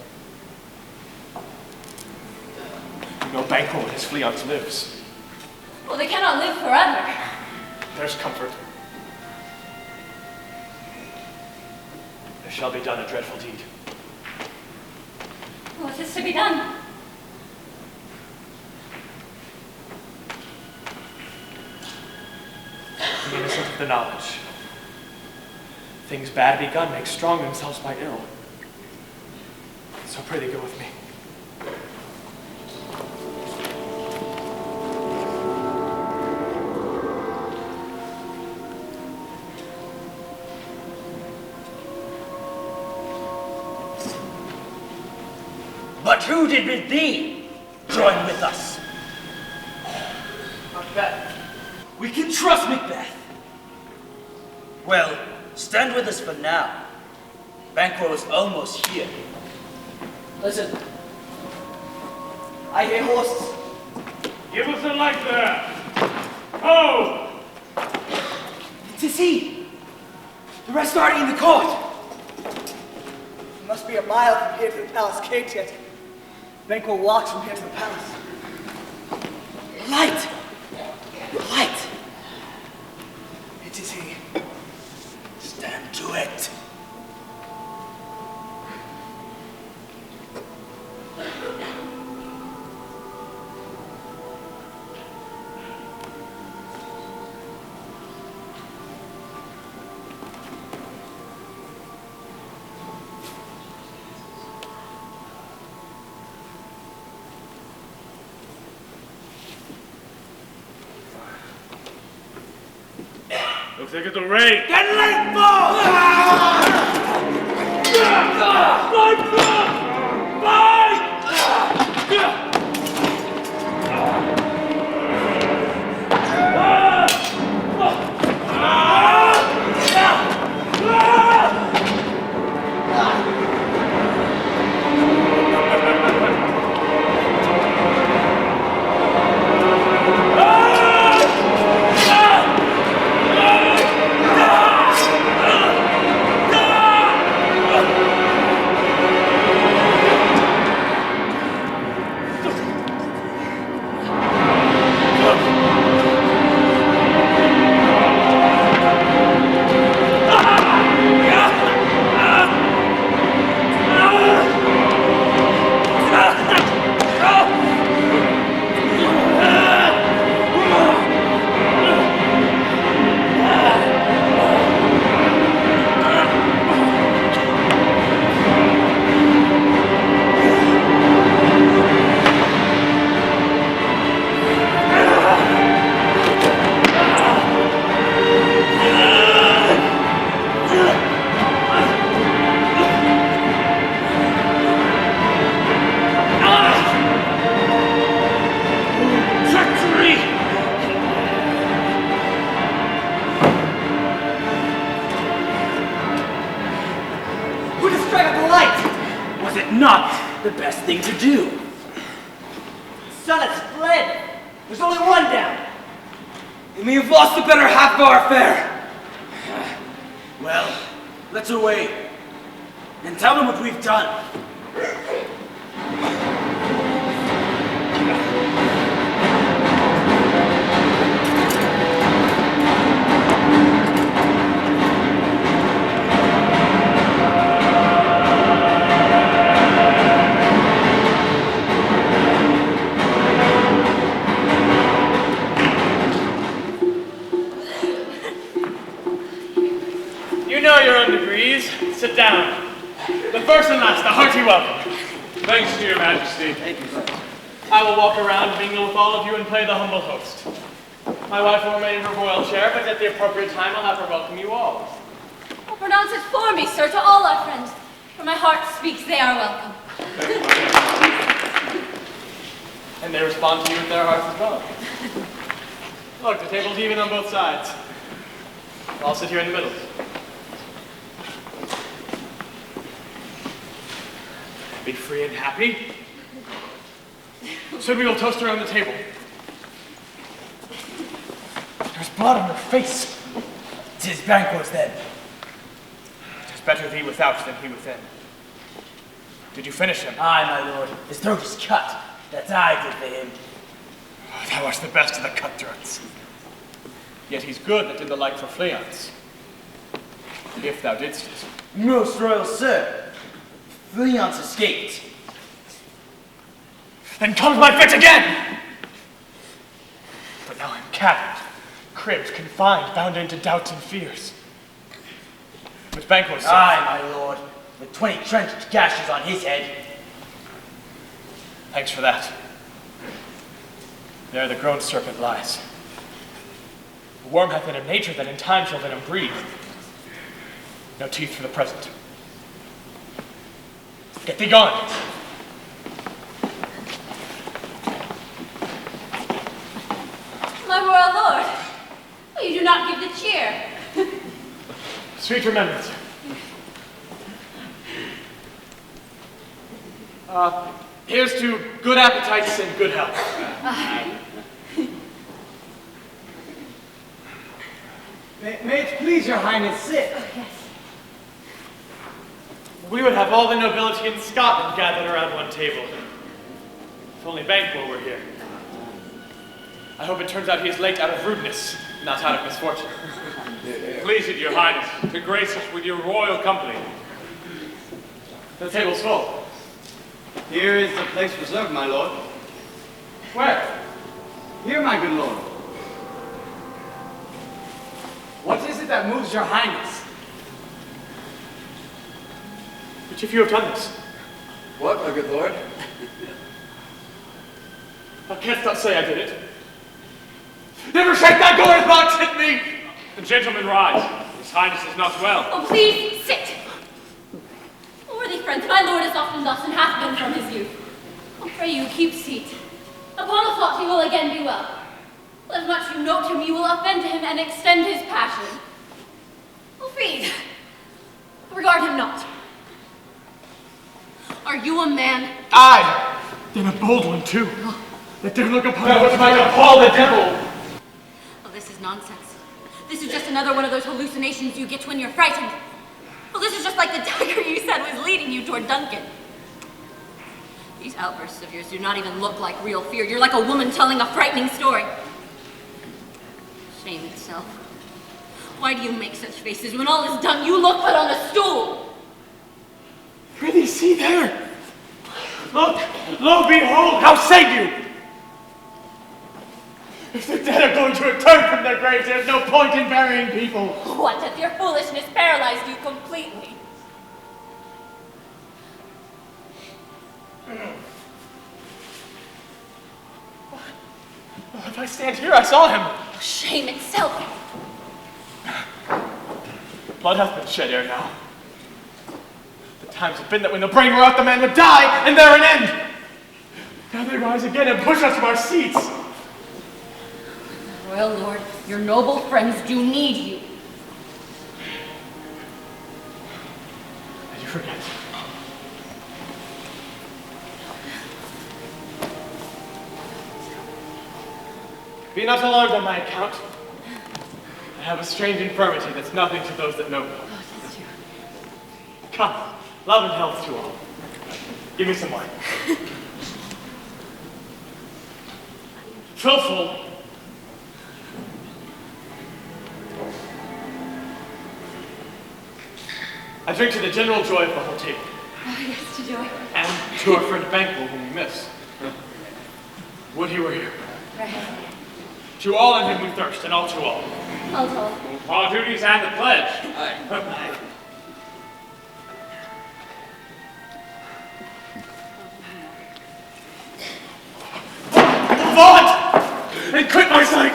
You know Banquo and his Fleance lives. Well, they cannot live forever. There's comfort. There shall be done a dreadful deed. What is to be done? The innocent of the knowledge. Things bad begun make strong themselves by ill. So pray thee go with me. But who did bid thee join with us? Macbeth. We can trust Macbeth. Well, stand with us for now. Banquo is almost here. Listen. I hear horses. Give us a light there. Ho! It is he. The rest are already in the court. It must be a mile from here to the palace gates yet. Banquo walks from here to the palace. Light! Light! It is he. Stand to it. Looks like it's a raid. Get late, boy! Not the best thing to do. Son, it's fled. There's only one down. And we have lost the better half of our fare. Well, let's away and tell them what we've done. You know your own degrees. Sit down. The first and last, a hearty welcome. Thanks to your majesty. Thank you, sir. I will walk around, mingle with all of you, and play the humble host. My wife will remain in her royal chair, but at the appropriate time, I'll have her welcome you all. Oh, pronounce it for me, sir, to all our friends. For my heart speaks they are welcome. And they respond to you with their hearts as well. Look, the table's even on both sides. I'll sit here in the middle. Be free and happy. Soon we will toast around the table. There's blood on your face. 'Tis Banquo's then. It's better thee without than he within. Did you finish him? Aye, my lord. His throat is cut. That I did for him. Thou art the best of the cutthroats. Yet he's good that did the like for Fleance. If thou didst it. Most royal sir, Fleance escaped. Then comes my fit again! But now I'm cabined, cribbed, confined, bound into doubts and fears. But Banquo's safe. Aye, my lord, with 20 trenched gashes on his head. Thanks for that. There the grown serpent lies. The worm hath in him nature that in time shall venom breathe. No teeth for the present. Get thee gone! my royal lord. You do not give the cheer. Sweet remembrance. Here's to good appetites and good health. May it please your highness, sit. Oh, yes. We would have all the nobility in Scotland gathered around one table. If only Banquo were here. I hope it turns out he is late out of rudeness, not out of misfortune. Please it, your highness, to grace us with your royal company. The table's full. Here is the place reserved, my lord. Where? Here, my good lord. What is it that moves your highness? Which of you have done this? What, my good lord? Thou canst not say I did it. Never shake that gourd box at me! The gentleman rise. His highness is not well. Oh, please, sit. Worthy friends, my lord is often thus and hath been from his youth. Oh, pray you, keep seat. Upon a thought he will again be well. As much you note him, you will offend him and extend his passion. Oh, feed. Regard him not. Are you a man? Aye! Then a bold one, too. That dare look upon that which might appall the devil. Oh, this is nonsense. This is just another one of those hallucinations you get when you're frightened. Well, this is just like the dagger you said was leading you toward Duncan. These outbursts of yours do not even look like real fear. You're like a woman telling a frightening story. Shame itself. Why do you make such faces? When all is done, you look but on a stool. Prithee, see there! Look! Lo, behold! How say you? If the dead are going to return from their graves, there's no point in burying people. What, hath your foolishness paralyzed you completely? Well, if I stand here, I saw him. Shame itself. Blood hath been shed ere now. The times have been that when the brain were out, the man would die, and there an end. Now they rise again and push us from our seats. Royal lord, your noble friends do need you. And you forget. Be not alarmed on my account. I have a strange infirmity that's nothing to those that know me. Oh, tis true. Come, love and health to all. Give me some wine. Fill full. I drink to the general joy of the whole table. Oh, yes, to joy. And to our friend Banquo, whom we miss. Would he were here. Right. To all in him we thirst, and all to all. All told. Our duties and the pledge. Aye. Vaunt! And quit my sight!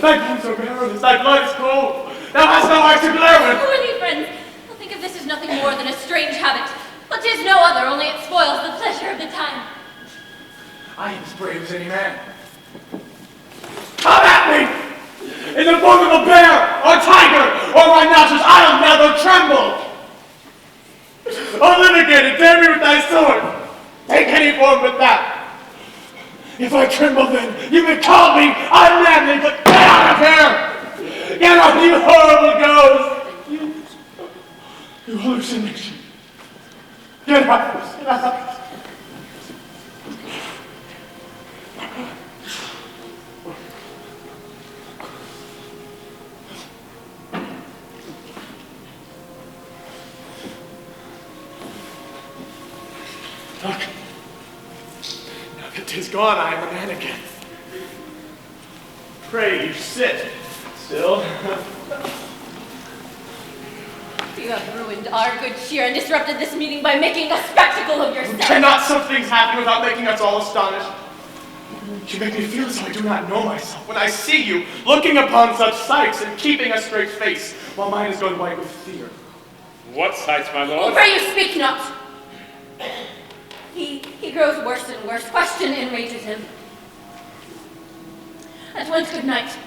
Thy bones are perilous, thy blood is cold. Thou hast no eyes to glare with. Worthy friends, I'll think of this as nothing more than a strange habit. But 'tis no other, only it spoils the pleasure of the time. I am as brave as any man. Come at me! In the form of a bear, or tiger, or rhinoceros, I'll never tremble! Unlitigated, dare me with thy sword! Take any form but that! If I tremble then, you may call me unmanly, but get out of here! Get out, you horrible ghost! You hallucination! Get out! Get out! Look. Now that 'tis gone, I am a man again. Pray you sit still. You have ruined our good cheer and disrupted this meeting by making a spectacle of yourself. Cannot some things happen without making us all astonished? You make me feel as though I do not know myself when I see you looking upon such sights and keeping a straight face while mine is going white with fear. What sights, my Oh, lord? pray you speak not. He grows worse and worse. Question enrages him. At once, good night.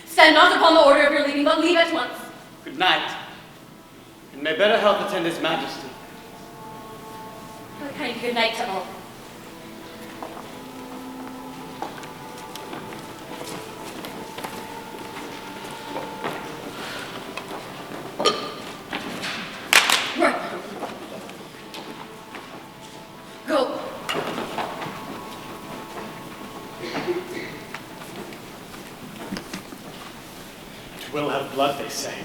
Stand not upon the order of your leaving, but leave at once. Good night. And may better health attend his majesty. A kind good night to all. Right. Go. It will have blood, they say.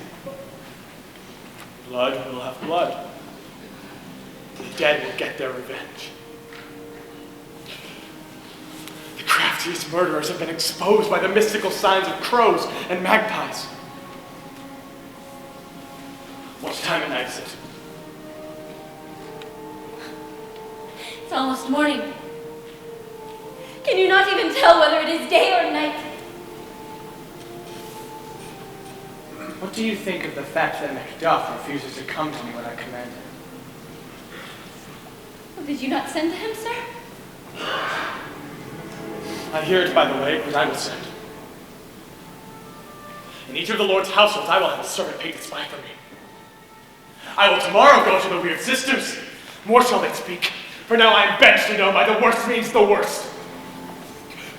Blood will have blood. The dead will get their revenge. The craftiest murderers have been exposed by the mystical signs of crows and magpies. What time of night is it? It's almost morning. Can you not even tell whether it is day or night? What do you think of the fact that Macbeth refuses to come to me when I command him? Oh, did you not send to him, sir? I hear it, by the way, but I will send. In each of the Lord's households, I will have a servant paid to spy for me. I will tomorrow go to the weird sisters. More shall they speak, for now I am bent to know by the worst means the worst.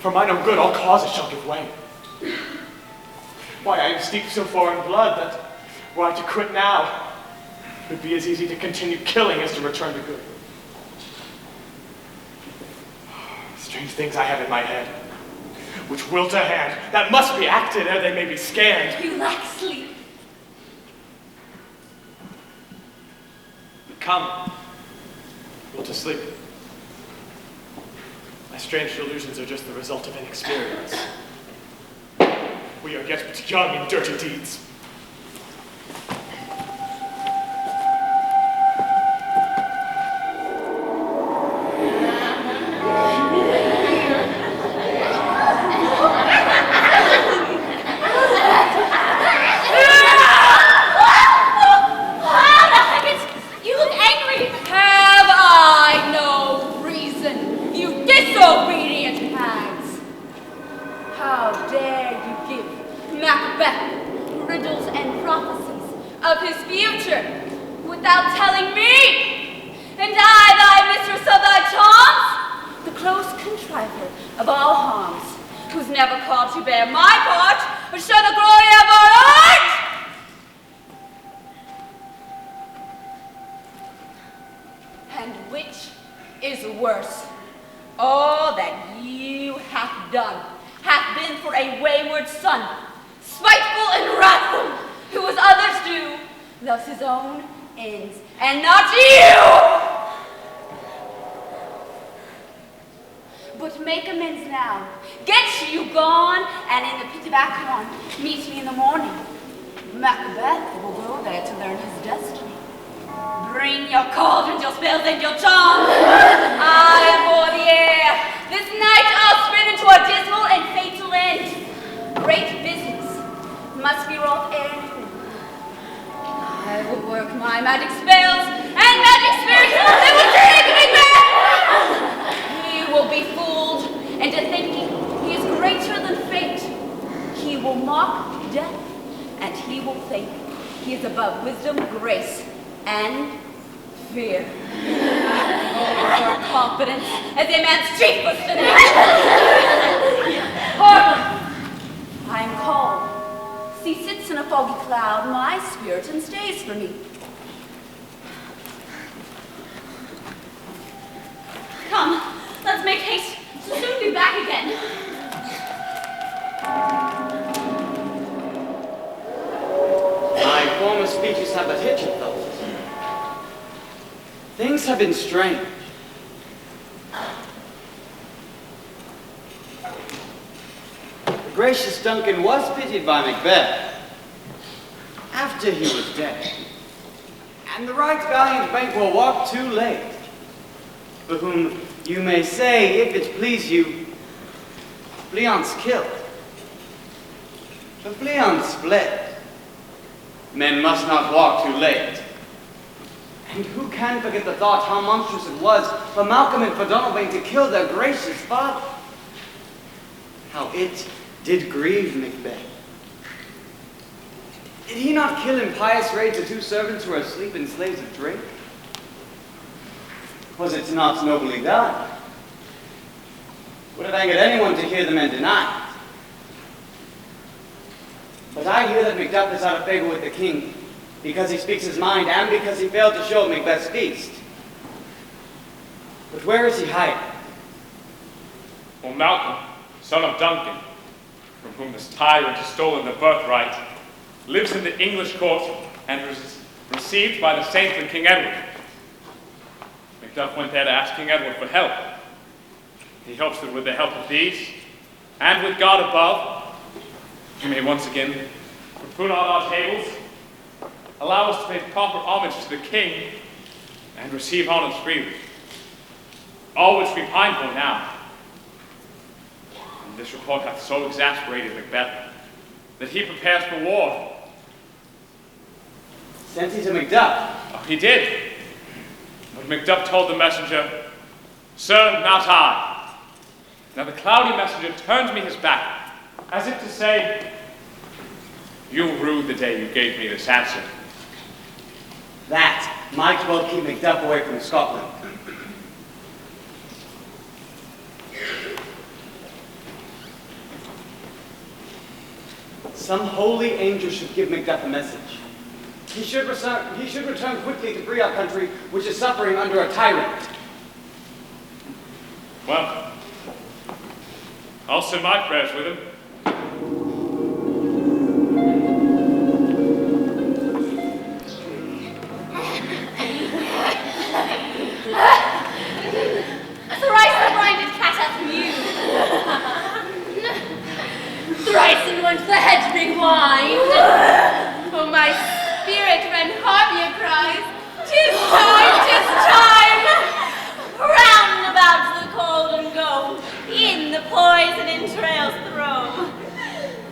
For mine own good, all causes shall give way. Why, I am steeped so far in blood that, were I to quit now, it would be as easy to continue killing as to return to good. Strange things I have in my head, which will to hand, that must be acted ere they may be scanned. You lack sleep. Come, go to sleep. My strange delusions are just the result of inexperience. We are yet but young in dirty deeds. You look angry. Have I no reason, you disobedient hags? How dare you give Macbeth riddles and prophecies of his future without telling me? And I, thy mistress of thy charms, the close contriver of all harms, who's never called to bear my part or show the glory of our art? And which is worse? All that you have done hath been for a wayward son, spiteful and wrathful, who as others do, loves his own ends, and not you! But make amends now. Get you gone, and in the pit of Acheron, meet me in the morning. Macbeth will go there to learn his destiny. Bring your cauldrons, your spells, and your charms. I am for the air. This night I'll spin into a dismal and fatal end. Great business must be wrought ere noon. I will work my magic spells and magic spirits that will take me back. He will be fooled into thinking he is greater than fate. He will mock death, and he will think he is above wisdom, grace, and fear. For confidence as a man's chief was today. I am calm. He sits in a foggy cloud, my spirit, and stays for me. Come, let's make haste. She'll soon be back again. My former speeches have but hitched those. Things have been strange. The gracious Duncan was pitied by Macbeth after he was dead. And the right valiant Banquo walked too late, for whom you may say, if it please you, Fleance killed. For Fleance fled. Men must not walk too late. And who can forget the thought how monstrous it was for Malcolm and for Donalbain to kill their gracious father? How it did grieve Macbeth. Did he not kill in pious rage the two servants who are asleep in slaves of drink? Was it not nobly done? Would have angered anyone to hear the men deny it. But I hear that Macduff is out of favor with the king because he speaks his mind and because he failed to show Macbeth's feast. But where is he hiding? Well, Malcolm, son of Duncan, from whom this tyrant has stolen the birthright, lives in the English court and was received by the saintly King Edward. Macduff went there to ask King Edward for help. He hopes that with the help of these, and with God above, he may once again put on our tables, allow us to pay proper homage to the king, and receive honors freely. All which we pine for now. And this report hath so exasperated Macbeth that he prepares for war. Sent he to Macduff? Oh, he did. But Macduff told the messenger, "Sir, not I." Now the cloudy messenger turned me his back, as if to say, "You rue the day you gave me this answer." That might well keep Macduff away from Scotland. Some holy angel should give Macduff a message. He should return quickly to free our country, which is suffering under a tyrant. Well, I'll send my prayers with him. Thrice the blinded cat hath mewed. Thrice and once the hedge big whined. Oh, my spirit when Harbier cries, "'Tis time, 'tis time!" Round about the cold and go, in the poison entrails throw.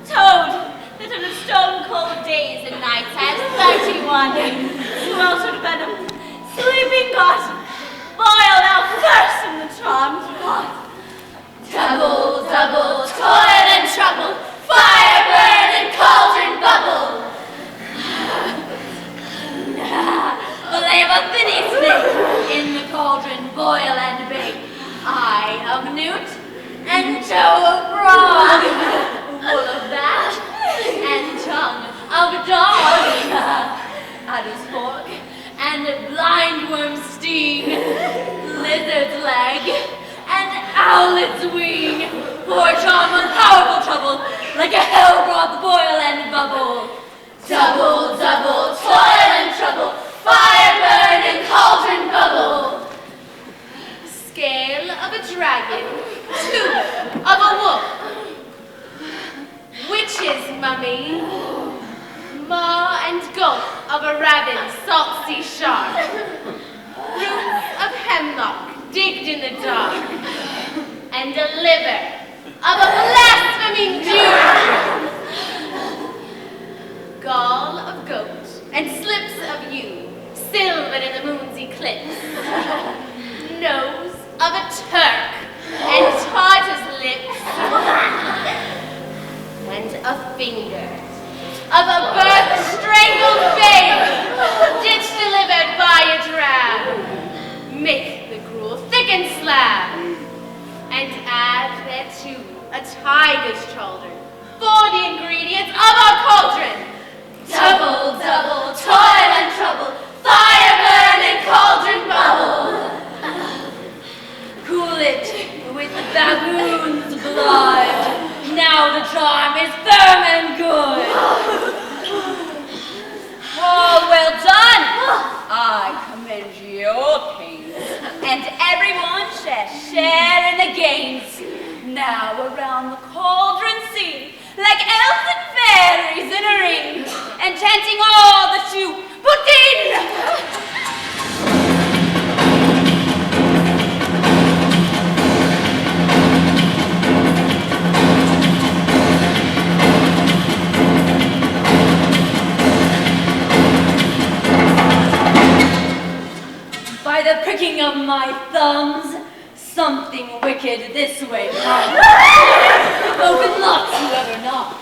Told that on a stone cold days and nights has 31 sweltered venom, sleeping got, boiled out thirst in the charmed pot. Double, double, toil and trouble, fire burn and cauldron bubble. Lay of a finny snake in the cauldron, boil and bake. Eye of newt and toe of frog, wool of bat and tongue of dog. Adder's fork and blindworm's sting, lizard's leg and owlet's wing. Poor John with powerful trouble, like a hell broth boil and bubble. Double, double, toil and trouble, fire burn and cauldron bubble. Scale of a dragon, tooth of a wolf, witch's mummy, maw and gulp of a rabid salt sea shark, roots of hemlock digged in the dark, and a liver of a blaspheming Jew, gall of goat and slips of yew, silvered in the moon's eclipse, nose of a Turk and Tartar's lips, and a finger of a birth-strangled babe, ditch delivered by a drab. Make the gruel thick and slab, and add thereto a tiger's chaldron for the ingredients of our cauldron. Double, double, toil and trouble, fire burn and cauldron bubble. Cool it with the baboon's blood. Now the charm is firm and good. Oh, well done. I commend your pains, and everyone shall share in the gains. Now around the cauldron sing, like elves and fairies in a ring, and chanting all that you put in. By the pricking of my thumbs, something wicked this way. Open locks, whoever knocks.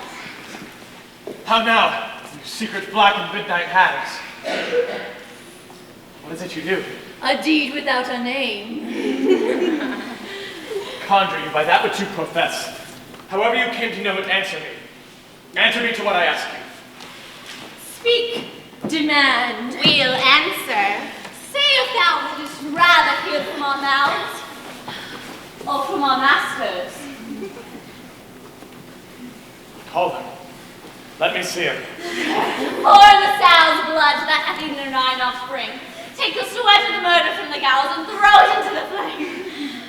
How now, you secret black and midnight hags? What is it you do? A deed without a name. Conjure you by that which you profess. However you came to know it, answer me. Answer me to what I ask you. Speak. Demand. We'll answer. Say if thou wouldst rather hear from our mouths, or from our masters. Call them. Let me see him. Pour the sow's blood that hath eaten her 9 offspring. Take the sweat of the murder from the gallows and throw it into the flame.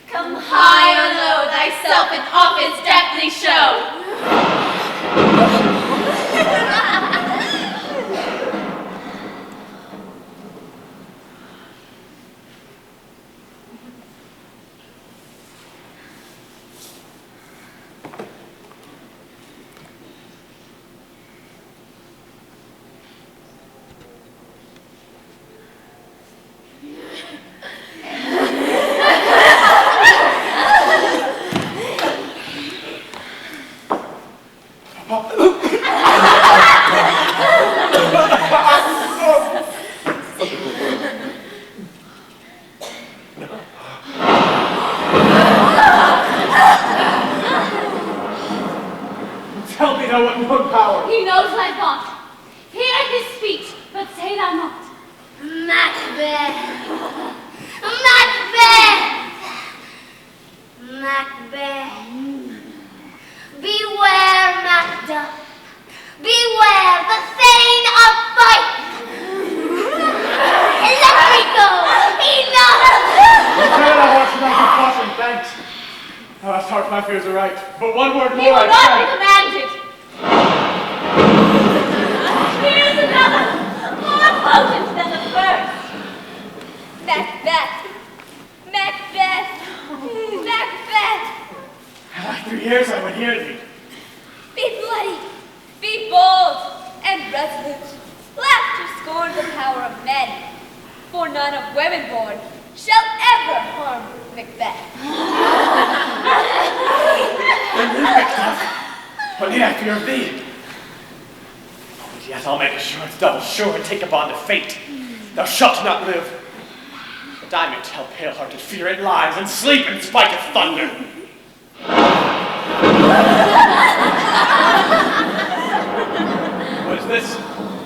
Come high or low, thyself in office deftly show. Tell me thou what known power. He knows thy thought. Hear his speech, but say thou not. Macbeth! Macbeth! Macbeth! Beware, Macduff! Beware the Thane of Fife! Let me go! Enough! Declare thou art not to fuss and thanks. Thou hast heart my fears aright. But one word He more will I not pray. be commanded. Here's another, more potent than the first. Macbeth! Macbeth! Macbeth! After years I would hear thee. Be bloody, be bold, and resolute. Laughter scorns the power of men, for none of women born shall ever harm Macbeth. And then, Macduff, what need I fear of thee? And yet I'll make assurance double sure and take a bond of fate. Thou shalt not live. But I may tell pale-hearted fear it lies and sleep in spite of thunder. What is this?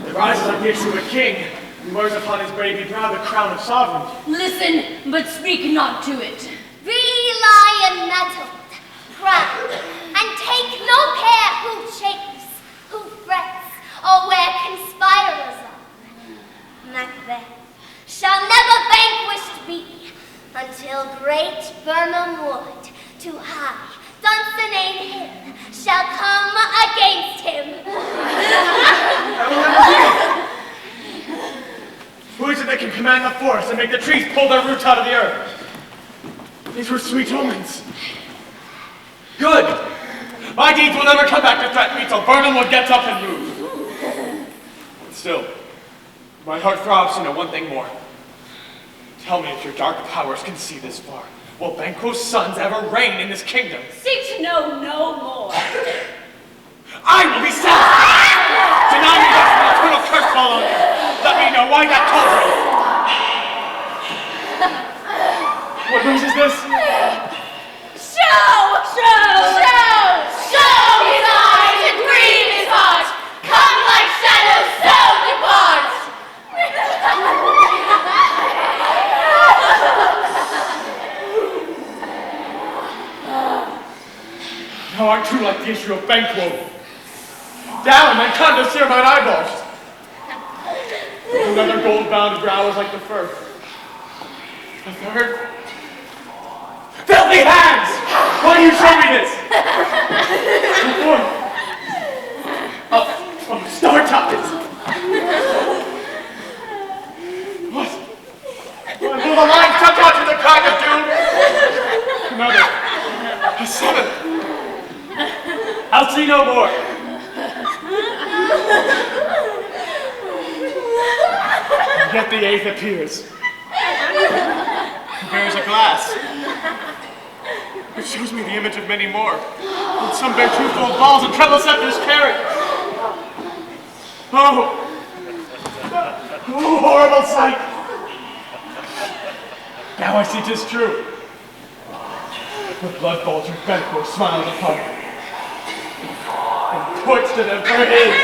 It rises on the issue of a king, and wears upon his brave brow the crown of sovereignty. Listen, but speak not to it. Be lion-mettled, proud, and take no care who chafes, who frets, or where conspirers are. Macbeth shall never vanquished be, until great Birnam Wood, to high Dunsinane Hill, shall come against him. Who is it that can command the forest and make the trees pull their roots out of the earth? These were sweet omens. Good! My deeds will never come back to threaten me till Birnam Wood gets up and moves. But still, my heart throbs to know one thing more. Tell me if your dark powers can see this far. Will Banquo's sons ever reign in this kingdom? Seek to know no more. I will be satisfied! Deny me this, and eternal curse fall on you. Let me know why that cauldron. What noise is this? Show! Show his eyes and grieve his heart. Come like shadows, so depart. Thou art too like the issue of Banquo. Down, and condescend mine eyeballs. Another gold-bound brow is like the first. The third. Filthy hands! Why do you show me this? The fourth. Oh, star-toppers. What? Will the lines touch out to the crack of doom? Another. A seventh. I'll see no more. Yet the eighth appears. He bears a glass. It shows me the image of many more. And some bear twofold balls and treble scepters carry. Oh! Oh, horrible sight! Now I see 'tis true. The blood bulging Banquo smiles upon me. And torched it and for his.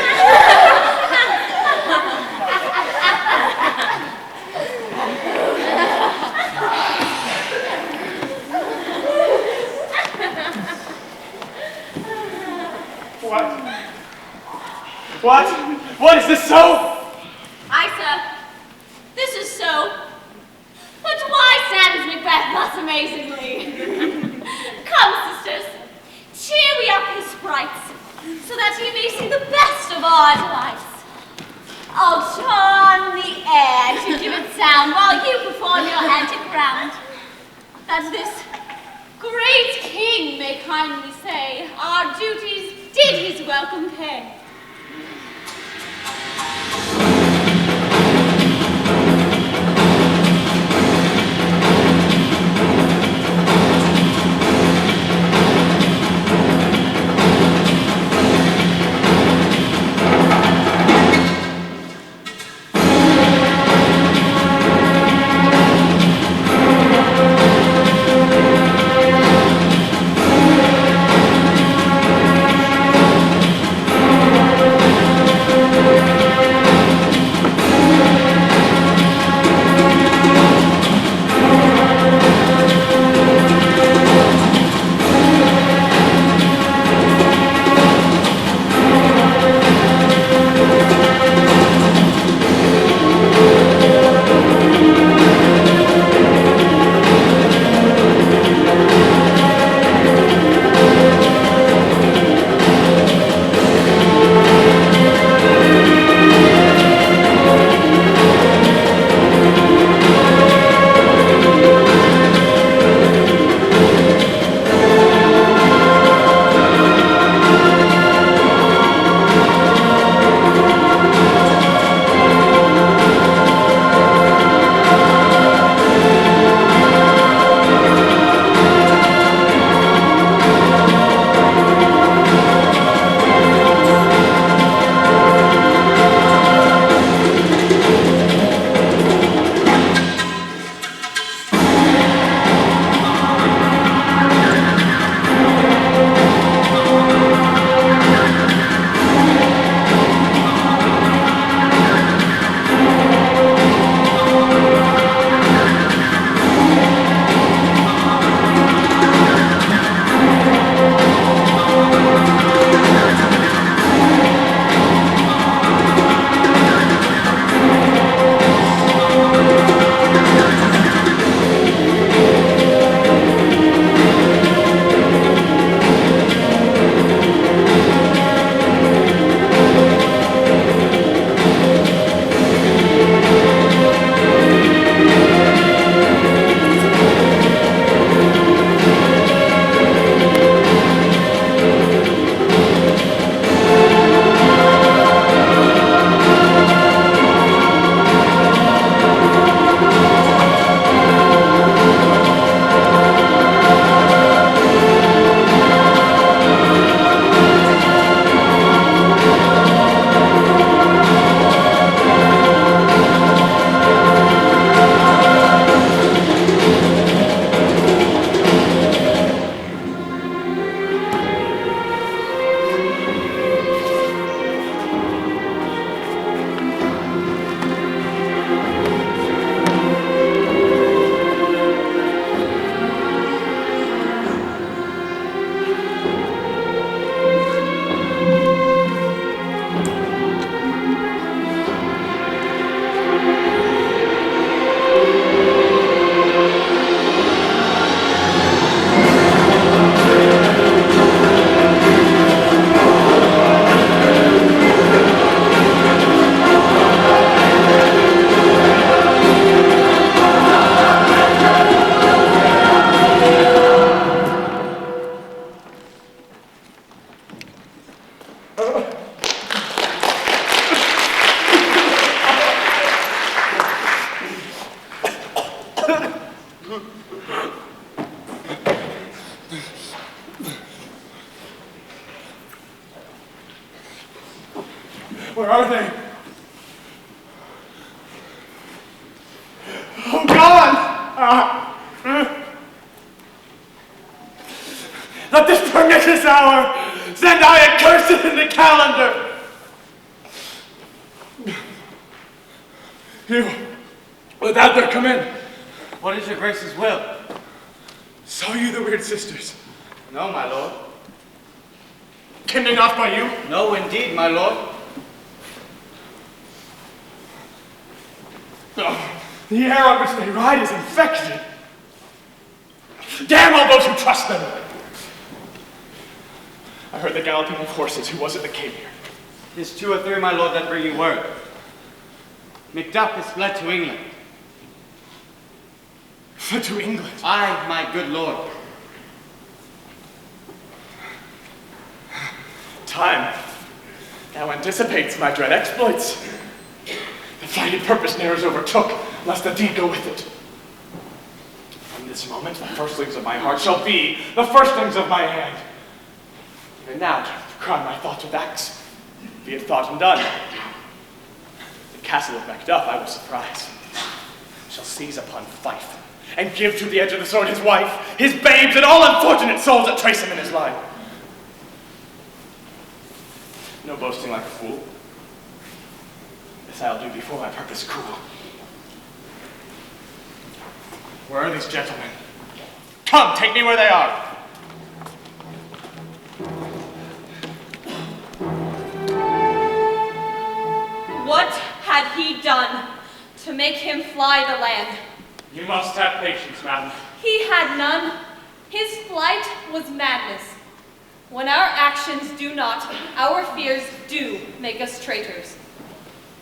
What? What? Is this so? Aye, sir. This is so. But why stands Macbeth thus amazingly? Come, sisters, cheer we up his sprites, so that he may see the best of our delights. I'll charm the air to give it sound while you perform your antic round, that this great king may kindly say our duties did his welcome pay. Let this pernicious hour send I accursed in the calendar. You, without there, come in. What is your grace's will? Saw you the weird sisters? No, my lord. Came they not by you? No, indeed, my lord. Oh, the air on which they ride is infected. Damn all those who trust them. I heard the galloping of horses. Who was it that came here? 'Tis 2 or 3, my lord, that bring you word. Macduff is fled to England. Fled to England? Aye, my good lord. Time now anticipates my dread exploits. The flighted purpose ne'er is overtook, lest the deed go with it. From this moment, the firstlings of my heart shall be the firstlings of my hand. Even now, to crown my thoughts with acts, be it thought and done. The castle of Macduff I will surprise, shall seize upon Fife, and give to the edge of the sword his wife, his babes, and all unfortunate souls that trace him in his line. No boasting like a fool. This I'll do before my purpose cool. Where are these gentlemen? Come, take me where they are. What had he done to make him fly the land? You must have patience, madam. He had none. His flight was madness. When our actions do not, our fears do make us traitors.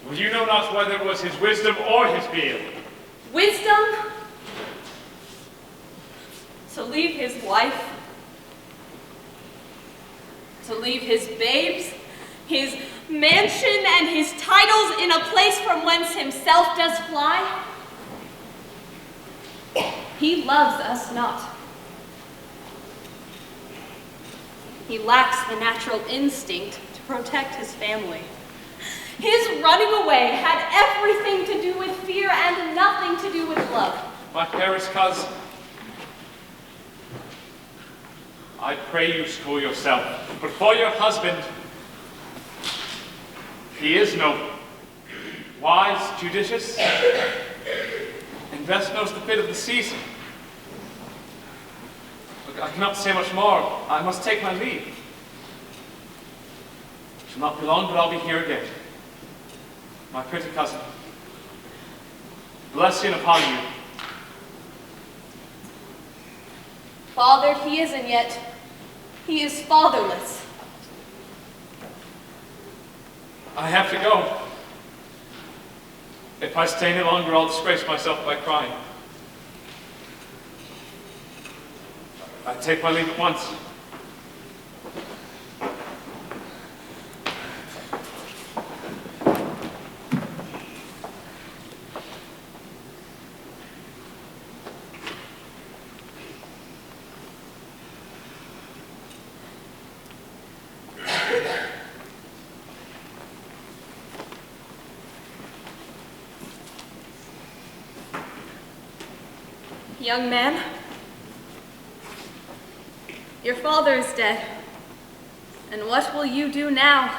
Well, you know not whether it was his wisdom or his beard. Wisdom? To leave his wife? To leave his babes? His mansion and his titles in a place from whence himself does fly? He loves us not. He lacks the natural instinct to protect his family. His running away had everything to do with fear and nothing to do with love. My fairest cousin, I pray you school yourself, but for your husband, he is noble, wise, judicious, and best knows the fit of the season. Look, I cannot say much more. I must take my leave. It shall not be long, but I'll be here again. My pretty cousin, blessing upon you. Fathered he is, and yet he is fatherless. I have to go. If I stay any longer, I'll disgrace myself by crying. I take my leave at once. Young man, your father is dead. And what will you do now?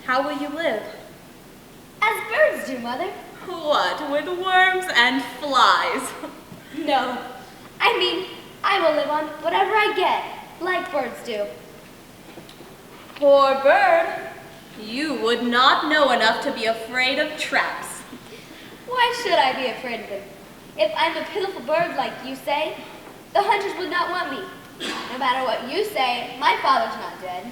How will you live? As birds do, Mother. What, with worms and flies? No. I mean, I will live on whatever I get, like birds do. Poor bird. You would not know enough to be afraid of traps. Why should I be afraid of them? If I'm a pitiful bird like you say, the hunters would not want me. No matter what you say, my father's not dead.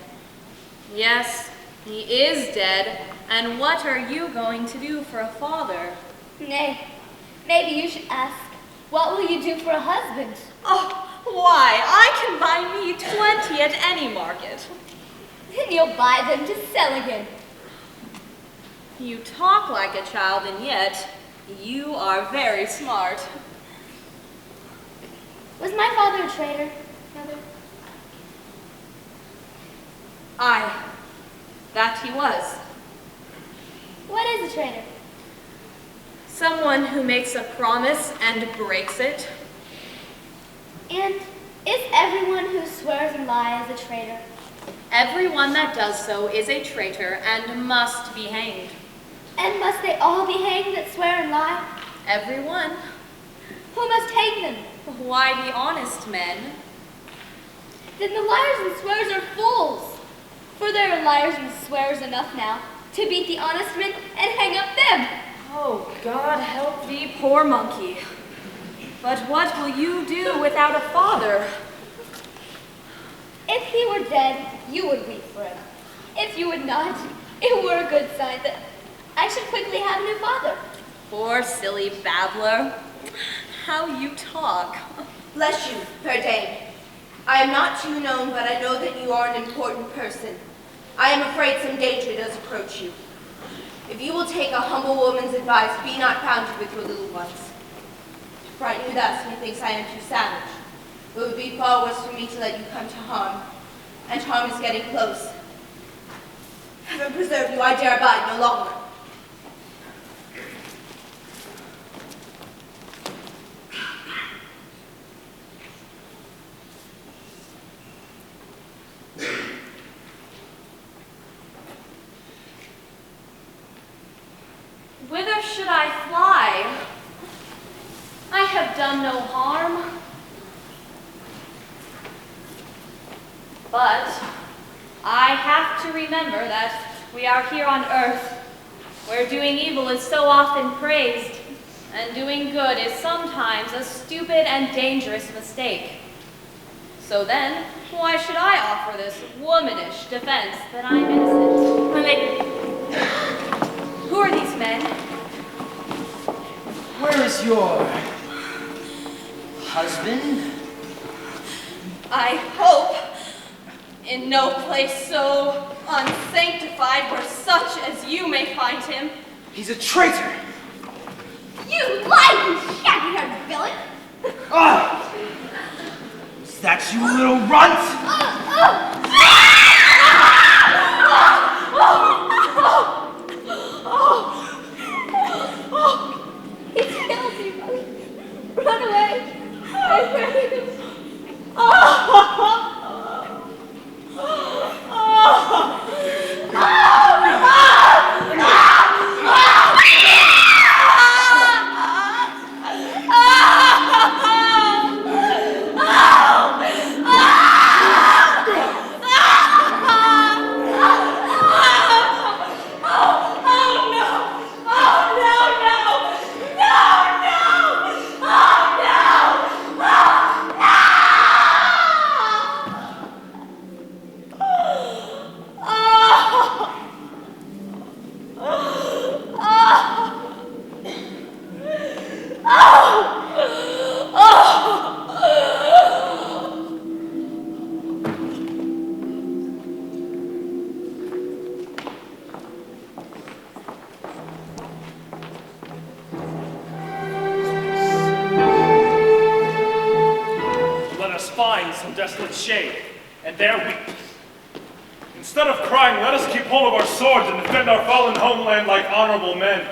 Yes, he is dead. And what are you going to do for a father? Nay, maybe you should ask, what will you do for a husband? Oh, why, I can buy me 20 at any market. Then you'll buy them to sell again. You talk like a child, and yet you are very smart. Was my father a traitor, Mother? Aye, that he was. What is a traitor? Someone who makes a promise and breaks it. And is everyone who swears and lies a traitor? Everyone that does so is a traitor and must be hanged. And must they all be hanged that swear and lie? Everyone. Who must hang them? Why, the honest men. Then the liars and swearers are fools. For there are liars and swearers enough now to beat the honest men and hang up them. Oh, God help thee, poor monkey. But what will you do without a father? If he were dead, you would weep for him. If you would not, it were a good sign that I should quickly have a new father. Poor silly babbler. How you talk. Bless you, fair dame. I am not too known, but I know that you are an important person. I am afraid some danger does approach you. If you will take a humble woman's advice, be not found with your little ones. To frighten you thus, methinks I am too savage. It would be far worse for me to let you come to harm, and harm is getting close. Heaven preserve you, I dare abide no longer. Whither should I fly? I have done no harm. But I have to remember that we are here on earth, where doing evil is so often praised, and doing good is sometimes a stupid and dangerous mistake. So then, why should I offer this womanish defense that I'm innocent? My lady. Who are these men? Where is your husband? I hope in no place so unsanctified where such as you may find him. He's a traitor! You lie, you shaggy-haired villain! Ah! Is that you, little runt? He killed me, mother. Run away. I pray you. Desolate shade, and there weep. Instead of crying, let us keep hold of our swords and defend our fallen homeland like honorable men.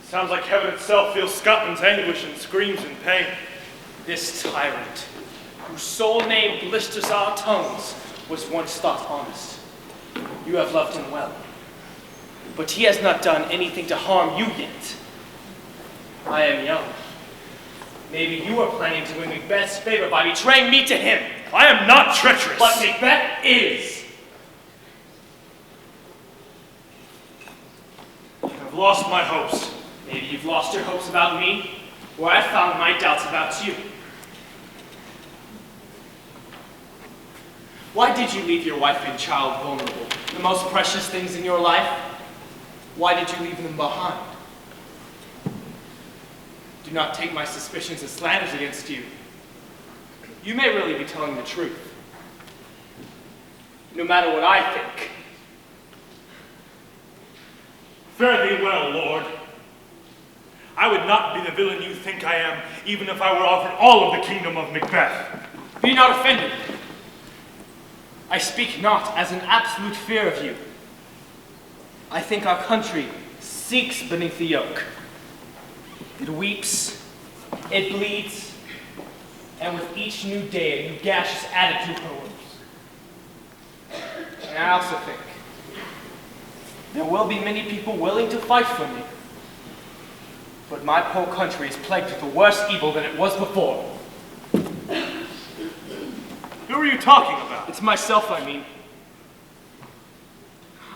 Sounds like heaven itself feels Scotland's anguish and screams in pain. This tyrant, whose sole name blisters our tongues, was once thought honest. You have loved him well, but he has not done anything to harm you yet. I am young. Maybe you are planning to win Macbeth's favor by betraying me to him. I am not treacherous. But Macbeth is. I've lost my hopes. Maybe you've lost your hopes about me, or I've found my doubts about you. Why did you leave your wife and child vulnerable? The most precious things in your life? Why did you leave them behind? Do not take my suspicions as slanders against you. You may really be telling the truth. No matter what I think. Fare thee well, Lord. I would not be the villain you think I am, even if I were offered all of the kingdom of Macbeth. Be not offended. I speak not as an absolute fear of you. I think our country seeks beneath the yoke. It weeps, it bleeds, and with each new day a new gash is added to her wounds. And I also think there will be many people willing to fight for me. But my poor country is plagued with a worse evil than it was before. Who are you talking about? It's myself, I mean.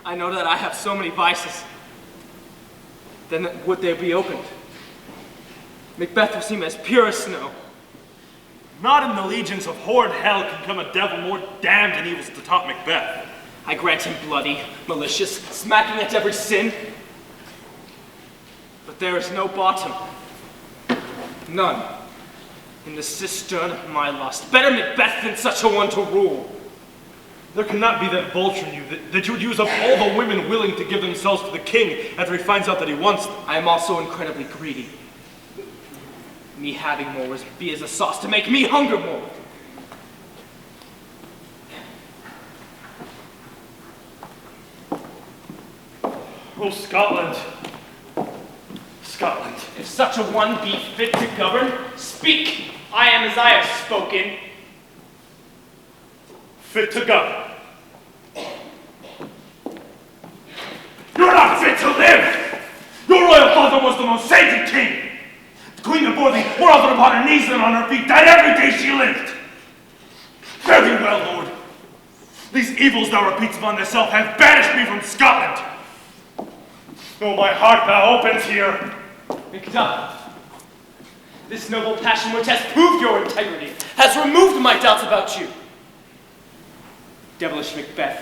I know that I have so many vices. Then would they be opened? Macbeth will seem as pure as snow. Not in the legions of horrid hell can come a devil more damned and evil to top Macbeth. I grant him bloody, malicious, smacking at every sin. But there is no bottom. None. In the cistern of my lust. Better Macbeth than such a one to rule. There cannot be that vulture in you that you would use up all the women willing to give themselves to the king after he finds out that he wants them. I am also incredibly greedy. Me having more would be as a sauce to make me hunger more. Oh, Scotland. Scotland. If such a one be fit to govern, speak. I am as I have spoken. Fit to govern. You're not fit to live! Your royal father was the most sainted king! The queen that bore thee more often upon her knees than on her feet died every day she lived! Fare thee well, lord. These evils thou repeats upon thyself have banished me from Scotland. Oh, my heart thou opens here. Macduff, this noble passion which has proved your integrity has removed my doubts about you. Devilish Macbeth,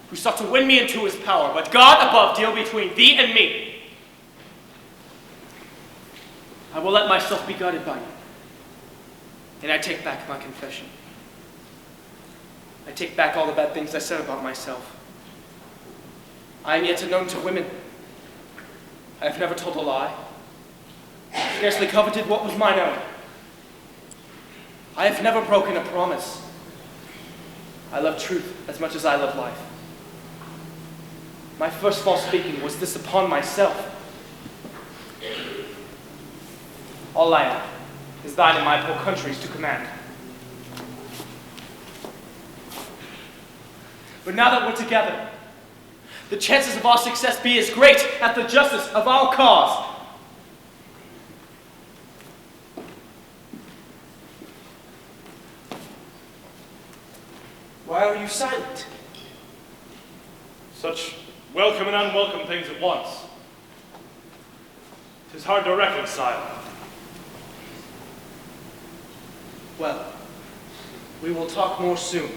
who sought to win me into his power, but God above deal between thee and me. I will let myself be guided by you. And I take back my confession. I take back all the bad things I said about myself. I am yet unknown to women. I have never told a lie. Scarcely coveted what was mine own. I have never broken a promise. I love truth as much as I love life. My first false speaking was this upon myself. All I am is thine and my poor country's to command. But now that we're together, the chances of our success be as great as the justice of our cause. Why are you silent? Such welcome and unwelcome things at once. 'Tis hard to reconcile. Well, we will talk more soon.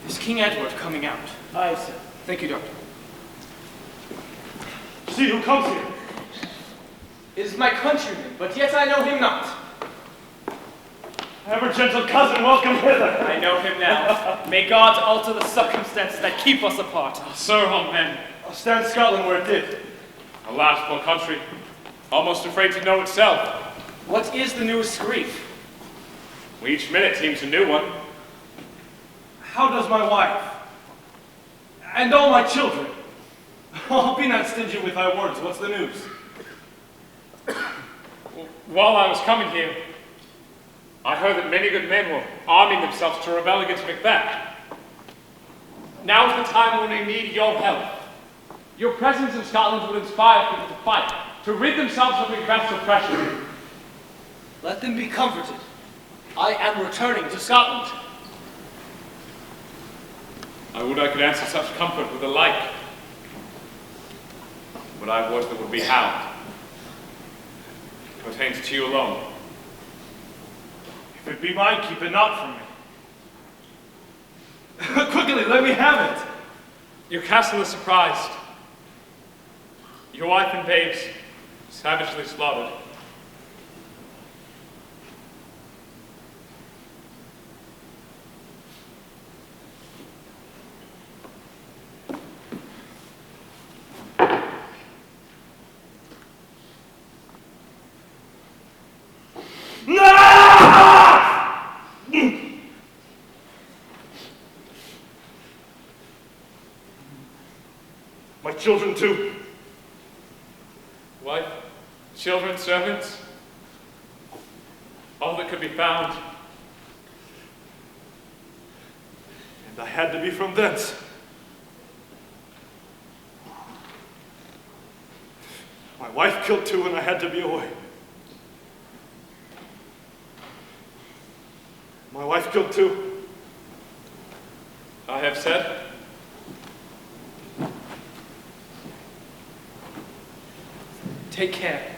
Is King Edward coming out? Aye, sir. Thank you, Doctor. See who comes here. It is my countryman, but yet I know him not. Ever gentle cousin, welcome hither. I know him now. May God alter the circumstances that keep us apart. Sir, on men. I'll stand Scotland where it did. Alas, poor country, almost afraid to know itself. What is the newest grief? Each minute seems a new one. How does my wife? And all my children? Oh, be not stingy with thy words. What's the news? While I was coming here, I heard that many good men were arming themselves to rebel against Macbeth. Now is the time when they need your help. Your presence in Scotland will inspire people to fight, to rid themselves of Macbeth's oppression. Let them be comforted. I am returning to Scotland. I would I could answer such comfort with a like. But I have words that would be hound. It pertains to you alone. If it be mine, keep it not from me. Quickly, let me have it. Your castle is surprised. Your wife and babes savagely slaughtered. My children too. Wife, children, servants, all that could be found. And I had to be from thence. My wife killed too, and I had to be away. My wife killed too. I have said. Take care.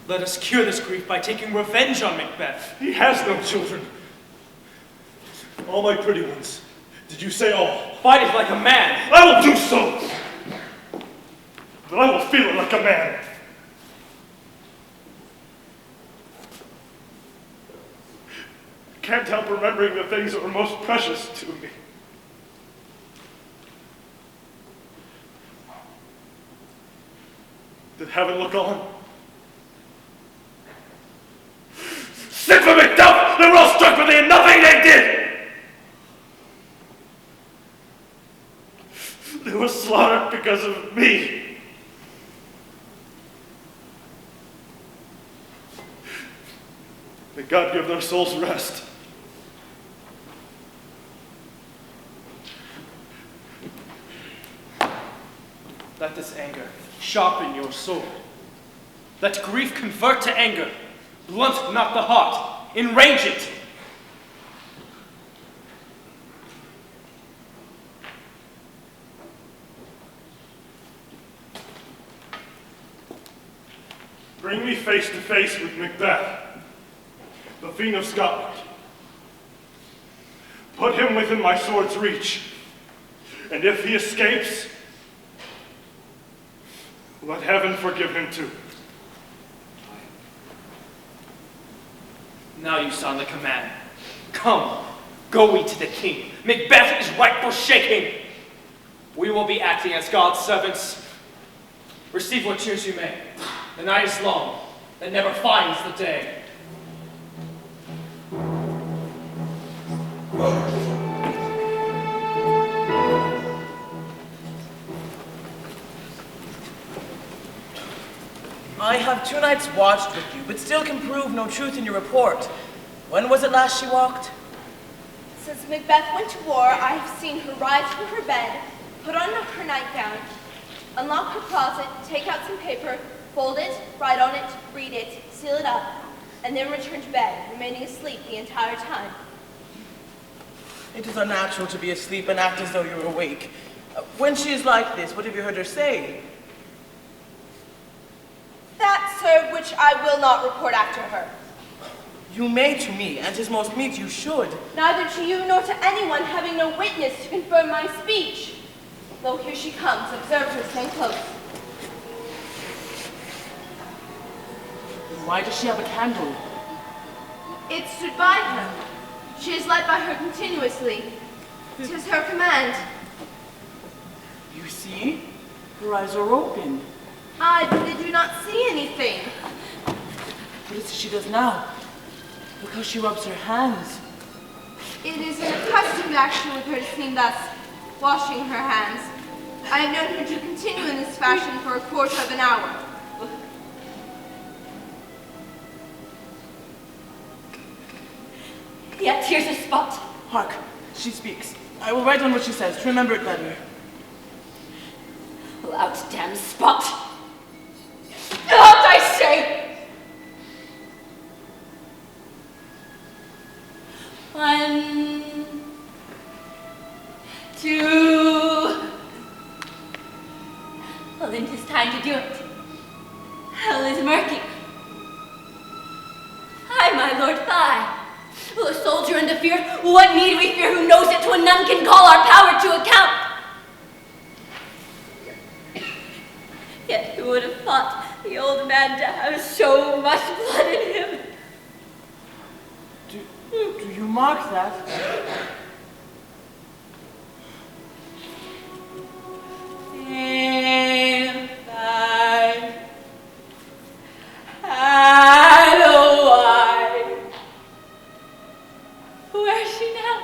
Let us cure this grief by taking revenge on Macbeth. He has no children. All my pretty ones. Did you say all? Fight it like a man. I will do so. But I will feel it like a man. I can't help remembering the things that were most precious to me. Did heaven look on? Sick for Macduff! They were all struck with the nothing they did! They were slaughtered because of me. May God give their souls rest. Let this anger sharpen your sword. Let grief convert to anger. Blunt not the heart. Enrage it. Bring me face to face with Macbeth, the Fiend of Scotland. Put him within my sword's reach, and if he escapes, let heaven forgive him too. Now you sound like a man. Come, go we to the king. Macbeth is ripe for shaking. We will be acting as God's servants. Receive what cheers you may. The night is long, that never finds the day. I have 2 nights watched with you, but still can prove no truth in your report. When was it last she walked? Since Macbeth went to war, I have seen her rise from her bed, put on her nightgown, unlock her closet, take out some paper, fold it, write on it, read it, seal it up, and then return to bed, remaining asleep the entire time. It is unnatural to be asleep and act as though you were awake. When she is like this, what have you heard her say? That, sir, which I will not report after her. You may to me, and 'tis most meet you should. Neither to you nor to anyone having no witness to confirm my speech. Lo, here she comes. Observe her, stand close. Why does she have a candle? It stood by her. She is led by her continuously. 'Tis her command. You see? Her eyes are open. I do not see anything. What is it she does now? Look how she rubs her hands. It is an accustomed action with her to seem thus, washing her hands. I have known her to continue in this fashion for a quarter of an hour. Yet here's a spot. Hark, she speaks. I will write on what she says to remember it better. Loud damn spot. Out, I say! 1, 2. Well, then 'tis time to do it. Hell is murky. Aye, my lord, aye. Will a soldier in the fear? What need we fear? Who knows it? To none can call our power to account. Yet who would have thought the old man to have so much blood in him? Do you mark that? If I had a wife. Where is she now?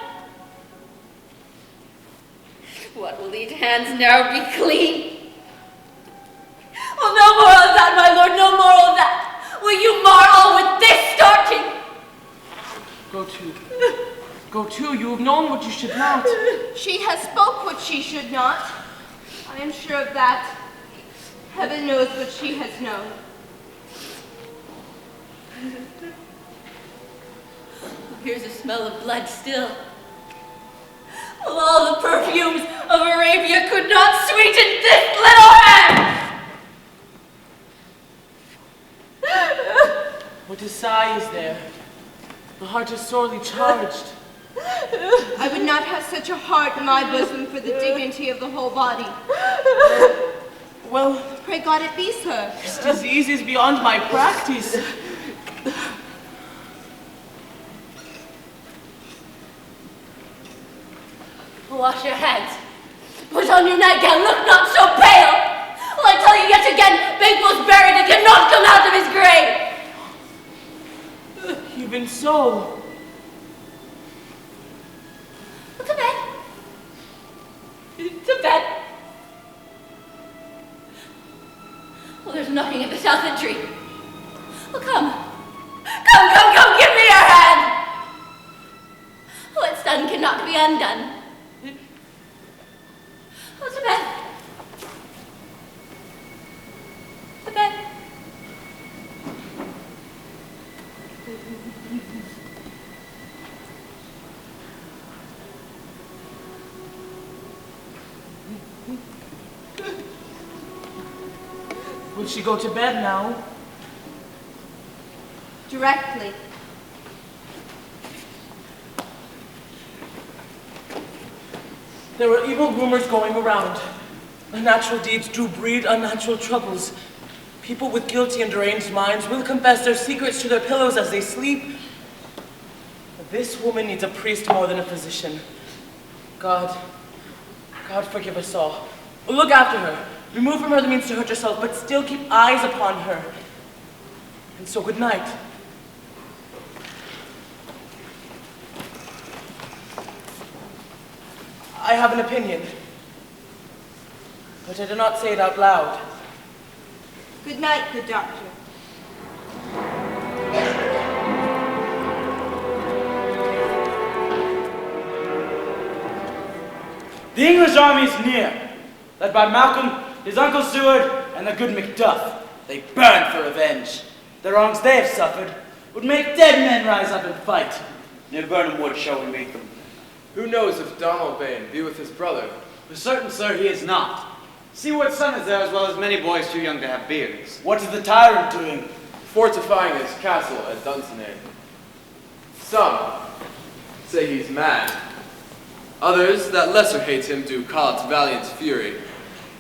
What will these hands now be clean? Oh, no more of that, my lord, no more of that. Will you mar all with this starting? Go to. Go to, you have known what you should not. She has spoke what she should not. I am sure of that. Heaven knows what she has known. Here's a smell of blood still. Well, all the perfumes of Arabia could not sweeten this little hand. What a sigh is there? The heart is sorely charged. I would not have such a heart in my bosom for the dignity of the whole body. Well, pray God it be so. This disease is beyond my practice. Wash your hands. Put on your nightgown. Look not so pale. Will I tell you yet again, Banquo's buried and cannot come out of his grave. Even so. To bed. To bed. Well, there's knocking at the south entry. Well, come. Come, give me your hand. What's done cannot be undone. Oh, to bed. To bed. Will she go to bed now? Directly. There were evil rumors going around. Unnatural deeds do breed unnatural troubles. People with guilty and deranged minds will confess their secrets to their pillows as they sleep. This woman needs a priest more than a physician. God forgive us all. Look after her. Remove from her the means to hurt yourself, but still keep eyes upon her. And so good night. I have an opinion, but I do not say it out loud. Good night, good doctor. The English army is near, led by Malcolm, his uncle Seward, and the good Macduff. They burn for revenge. The wrongs they have suffered would make dead men rise up and fight. Near Burnham Wood shall we meet them. Who knows if Donald Bane be with his brother? For certain, sir, he is not. Seaward's son is there, as well as many boys too young to have beards. What is the tyrant doing? Fortifying his castle at Dunsinane. Some say he's mad. Others that lesser hate him do call it valiant fury.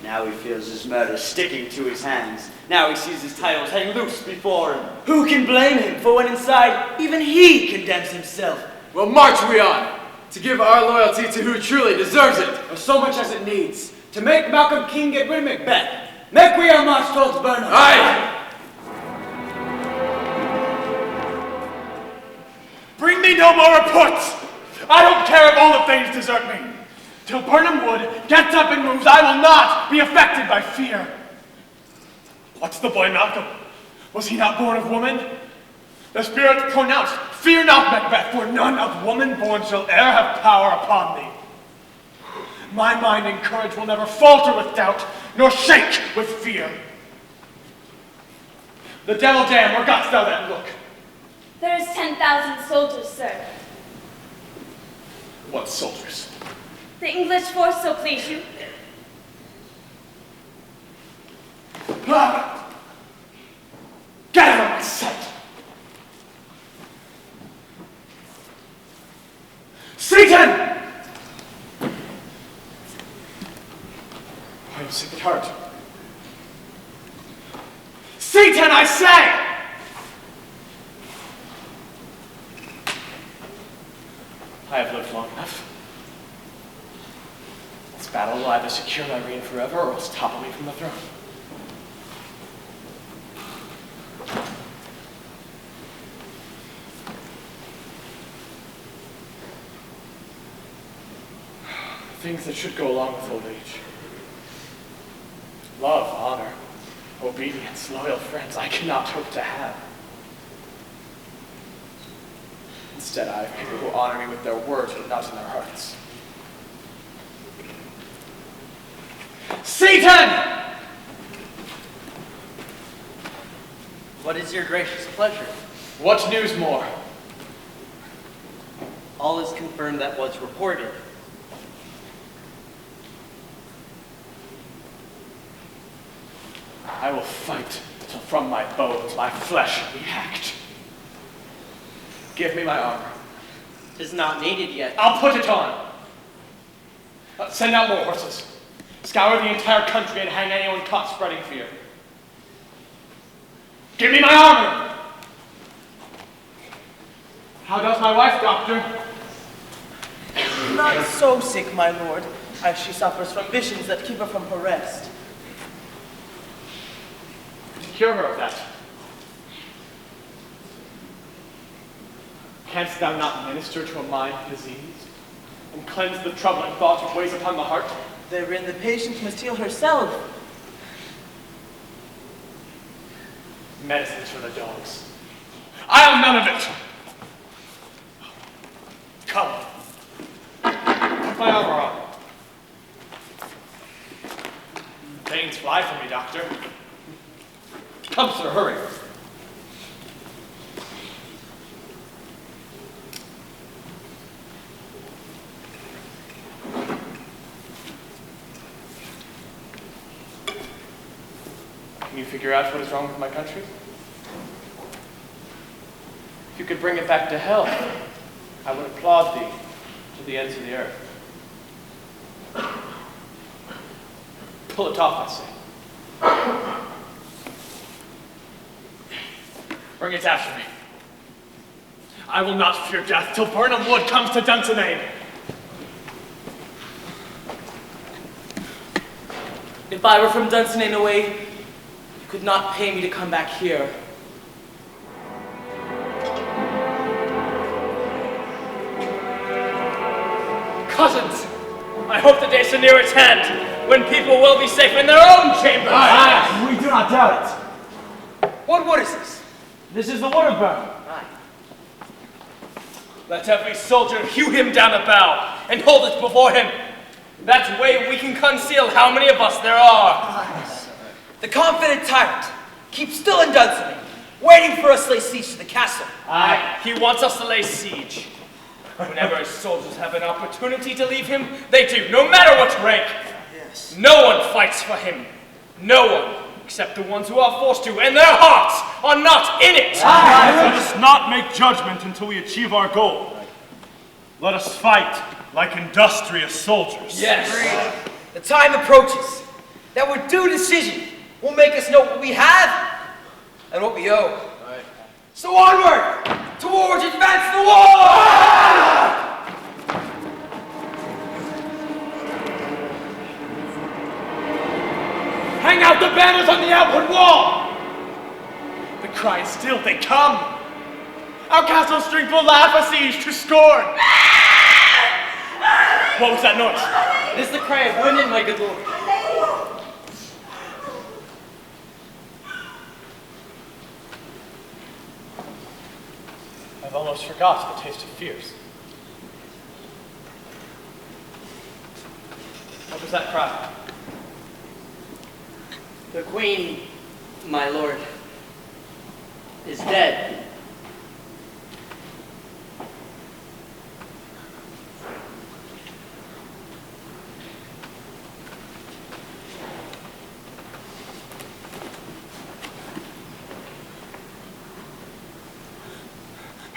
Now he feels his murder sticking to his hands. Now he sees his titles hang loose before him. Who can blame him for when inside even he condemns himself? Well, march we on, to give our loyalty to who truly deserves it. Or so much as it needs, to make Malcolm King get rid of Macbeth. Make we our march towards Burnham. Aye! Bring me no more reports! I don't care if all the things desert me. Till Burnham Wood gets up and moves, I will not be affected by fear. What's the boy Malcolm? Was he not born of woman? The spirit pronounced, fear not, Macbeth, for none of woman born shall e'er have power upon thee. My mind and courage will never falter with doubt, nor shake with fear. The devil damn, where gotst thou that look? There is 10,000 soldiers, sir. What soldiers? The English force, so please you. Ah! Get out of my sight! Satan! I am sick at heart. Satan, I say! I have lived long enough. This battle will either secure my reign forever or else topple me from the throne. things that should go along with old age. Love, honor, obedience, loyal friends I cannot hope to have. Instead, I have people who honor me with their words but not in their hearts. Satan! What is your gracious pleasure? What news more? All is confirmed that was reported. I will fight till from my bones my flesh be hacked. Give me my armor. 'Tis not needed yet. I'll put it on. Send out more horses. Scour the entire country and hang anyone caught spreading fear. Give me my armor! How does my wife, doctor? Not so sick, my lord, as she suffers from visions that keep her from her rest. To cure her of that, canst thou not minister to a mind diseased, and cleanse the troubling thought which weighs upon the heart? Therein the patient must heal herself. Medicines for the dogs. I'll none of it! Come. Put my armor on. Pains fly from me, doctor. Come, sir, hurry. Can you figure out what is wrong with my country? If you could bring it back to health, I would applaud thee to the ends of the earth. Pull it off, I say. Bring it after me. I will not fear death till Burnham Wood comes to Dunsinane. If I were from Dunsinane away, you could not pay me to come back here. Cousins, I hope the day is near its hand when people will be safe in their own chambers. Aye, we do not doubt it. What wood is this? This is the wood of Burnham. Aye. Let every soldier hew him down a bough and hold it before him. That way we can conceal how many of us there are. The confident tyrant keeps still in Dunsinane, waiting for us to lay siege to the castle. Aye, he wants us to lay siege. Whenever his soldiers have an opportunity to leave him, they do, no matter what rank. Yes. No one fights for him. No one, except the ones who are forced to, and their hearts are not in it. Let us not make judgment until we achieve our goal. Let us fight like industrious soldiers. Yes. The time approaches that our due decision will make us know what we have and what we owe. Right. So onward, towards advance the war! Hang out the banners on the outward wall! The cry is still, they come! Our castle strength will laugh a siege to scorn! What was that noise? It is the cry of women, my good lord. I've almost forgot the taste of fears. What was that cry? The queen, my lord, is dead.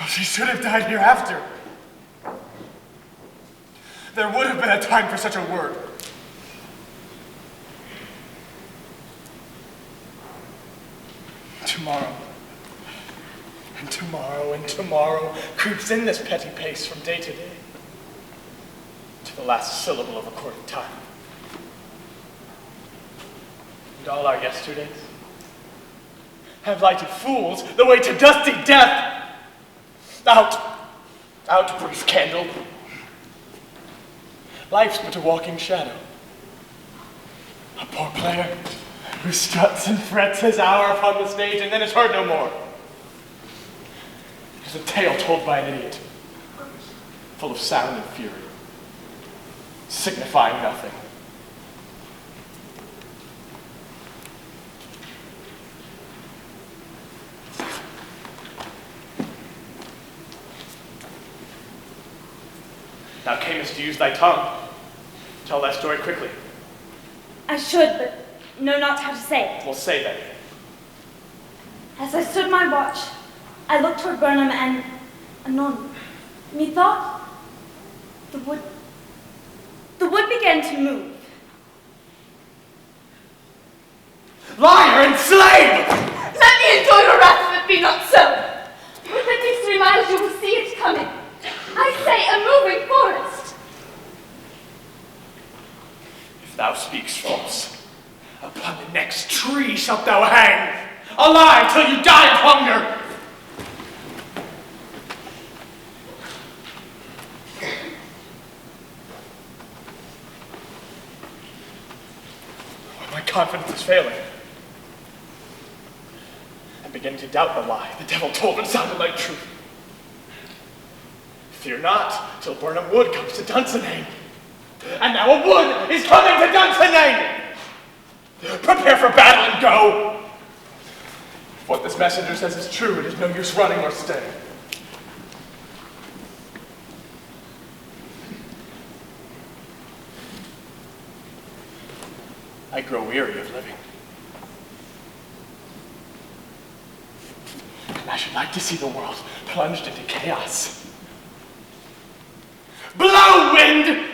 She should have died hereafter. There would have been a time for such a word. Tomorrow, and tomorrow, and tomorrow creeps in this petty pace from day to day, to the last syllable of accorded time. And all our yesterdays have lighted fools the way to dusty death. Out, brief candle. Life's but a walking shadow. A poor player who struts and frets his hour upon the stage and then is heard no more. It is a tale told by an idiot, full of sound and fury, signifying nothing. Thou camest to use thy tongue. Tell thy story quickly. I should, but know not how to say it. Well, say then. As I stood my watch, I looked toward Burnham, and anon, methought the wood began to move. Liar and slave! Let me enjoy your wrath if it be not so. Within these 3 miles you will see it coming. I say a moving forest. If thou speaks false, upon the next tree shalt thou hang, alive till you die of hunger. My confidence is failing. I'm beginning to doubt the lie the devil told and sounded like truth. Fear not till Burnham Wood comes to Dunsinane. And now a wood is coming to Dunsinane! Prepare for battle and go! If what this messenger says is true, it is no use running or staying. I grow weary of living. And I should like to see the world plunged into chaos. Blow, wind!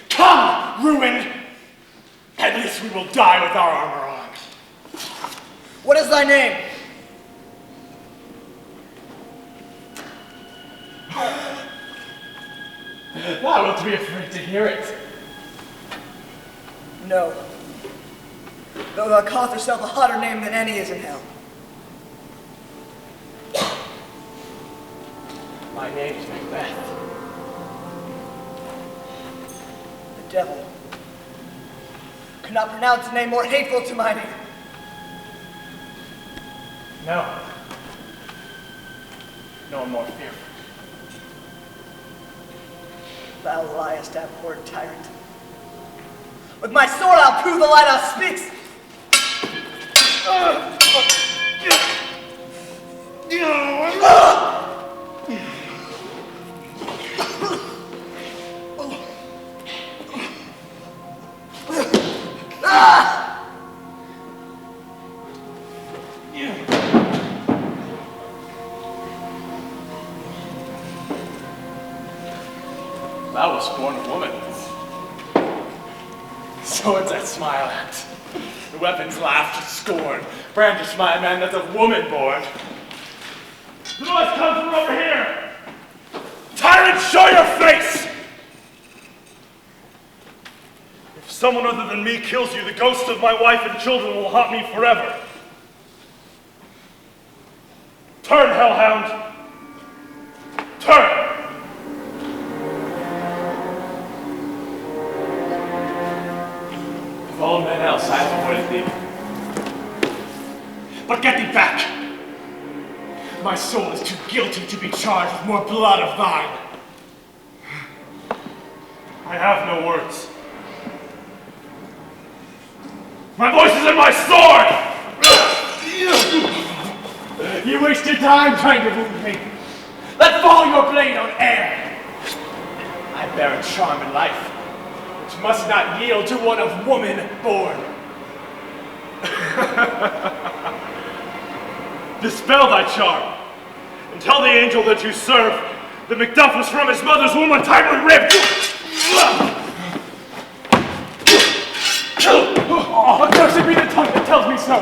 Come, ruin! At least we will die with our armor on. What is thy name? Thou wilt be afraid to hear it. No. Though thou callest thyself a hotter name than any is in hell. My name is Macbeth. The devil could not pronounce a name more hateful to mine ear. No. No one more fearful. Thou liest, abhorred tyrant. With my sword I'll prove the lie thou speaks. Thou wast born a woman. Swords I smile at. The weapons laugh to scorn. Brandish my man that's of woman born. The noise comes from over here! Tyrant, show your face! If someone other than me kills you, the ghosts of my wife and children will haunt me forever. Turn, hellhound! Turn! Of all men else, I have avoided thee. But get thee back! My soul is too guilty to be charged with more blood of thine. I have no words. My voice is in my sword! You wasted time trying to wound me. Let fall your blade on air. I bear a charm in life, which must not yield to one of woman born. Dispel thy charm, and tell the angel that you serve that Macduff was from his mother's womb untimely ripped. Oh, accursed be the tongue that tells me so.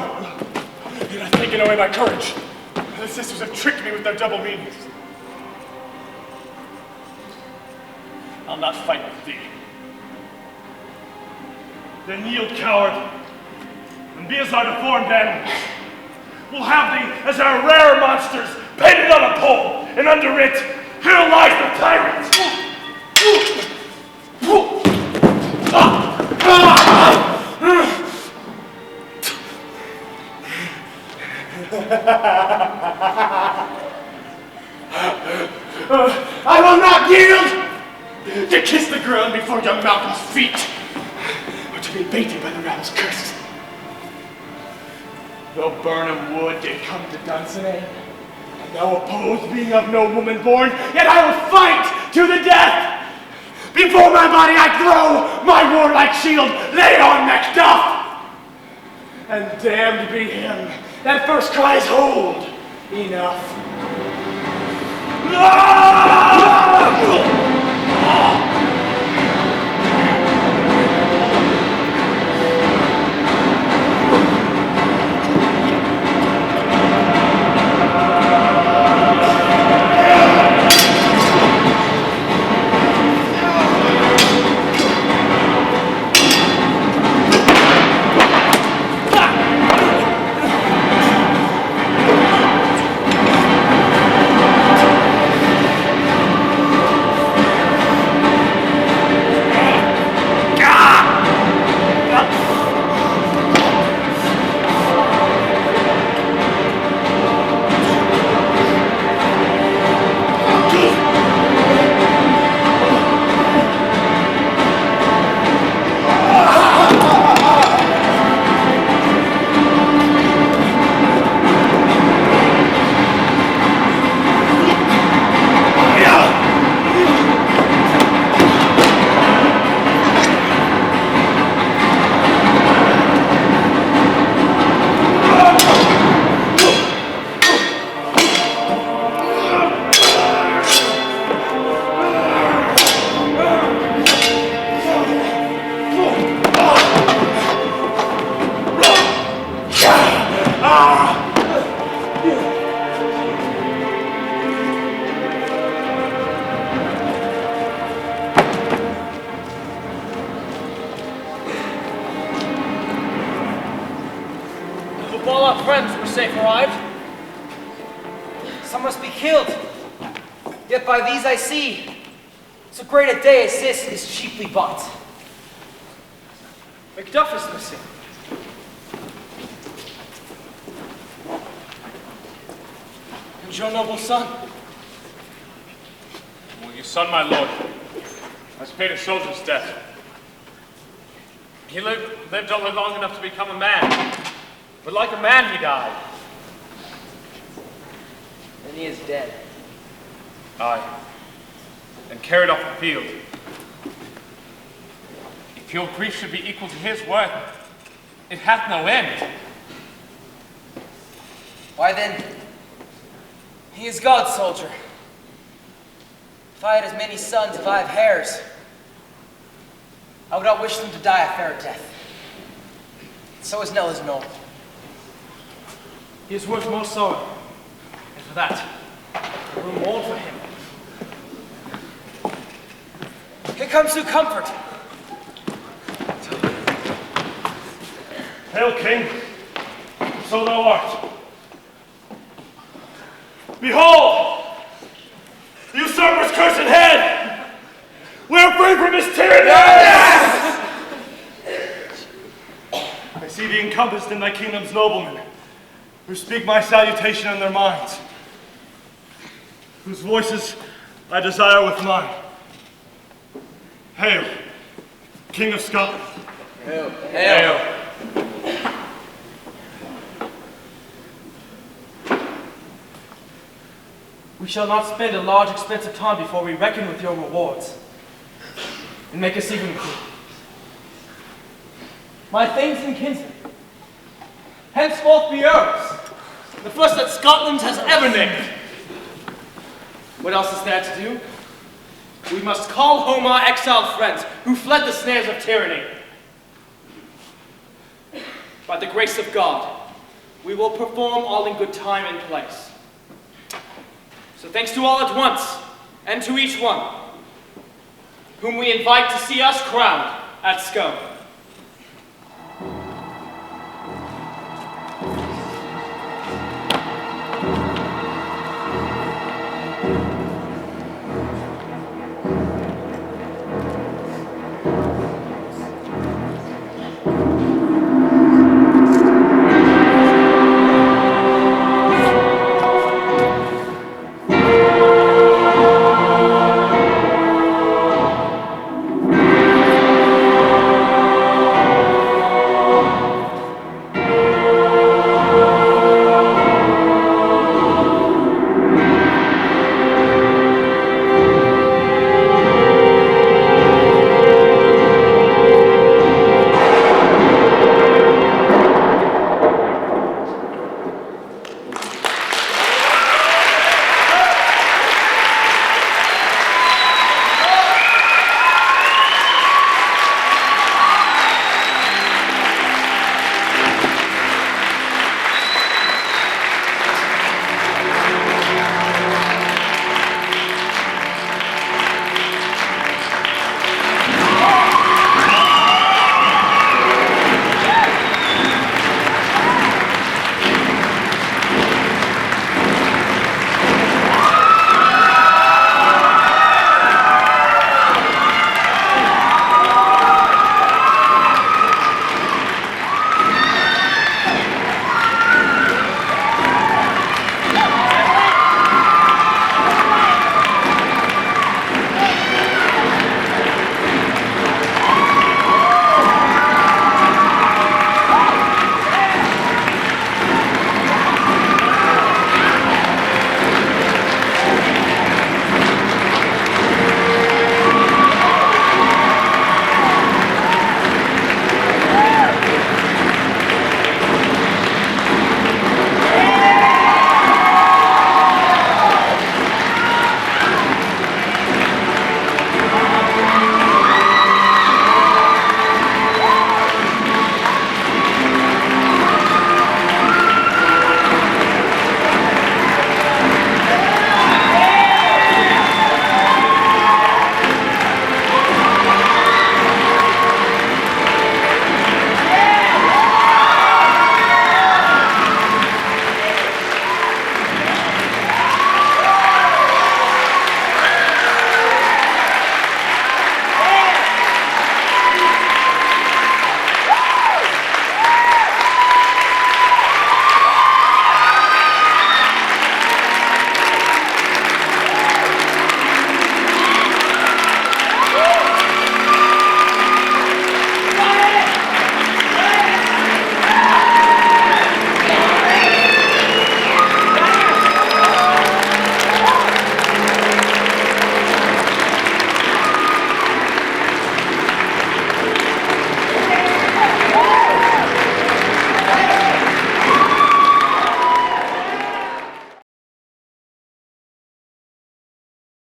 It hath taken away my courage. The sisters have tricked me with their double meanings. I'll not fight with thee. Then yield, coward, and be as our deformed animals. We'll have thee as our rare monsters, painted on a pole, and under it, here lies the tyrant! I will not yield to kiss the ground before young Malcolm's feet, or to be baited by the ram's curse. Though Burnham Wood did come to Dunsinane, and thou oppose being of no woman born, yet I will fight to the death. Before my body I throw my warlike shield, lay on Macbeth. And damned be him that first cries, hold, enough. All our friends were safe arrived. Some must be killed. Yet by these I see, so great a day as this is cheaply bought. Macduff is missing. And your noble son. Well, your son, my lord, has paid a soldier's debt. He lived only long enough to become a man. But like a man, he died. And he is dead. Aye. And carried off the field. If your grief should be equal to his worth, it hath no end. Why then, he is God's soldier. If I had as many sons, if I have heirs, I would not wish them to die a fair death. So is Nell is known. He is worth more sorrow, and for that, I will mourn for him. Here comes to comfort. Hail, King, so thou art. Behold, the usurper's cursed head! We are free from his tyranny! Yes! I see thee encompassed in thy kingdom's noblemen, who speak my salutation in their minds, whose voices I desire with mine. Hail, King of Scotland. Hail. Hail. We shall not spend a large expense of time before we reckon with your rewards, and make us even good. My thanes and kinsmen, henceforth be yours, the first that Scotland has ever named. What else is there to do? We must call home our exiled friends who fled the snares of tyranny. By the grace of God, we will perform all in good time and place. So thanks to all at once, and to each one, whom we invite to see us crowned at Scone.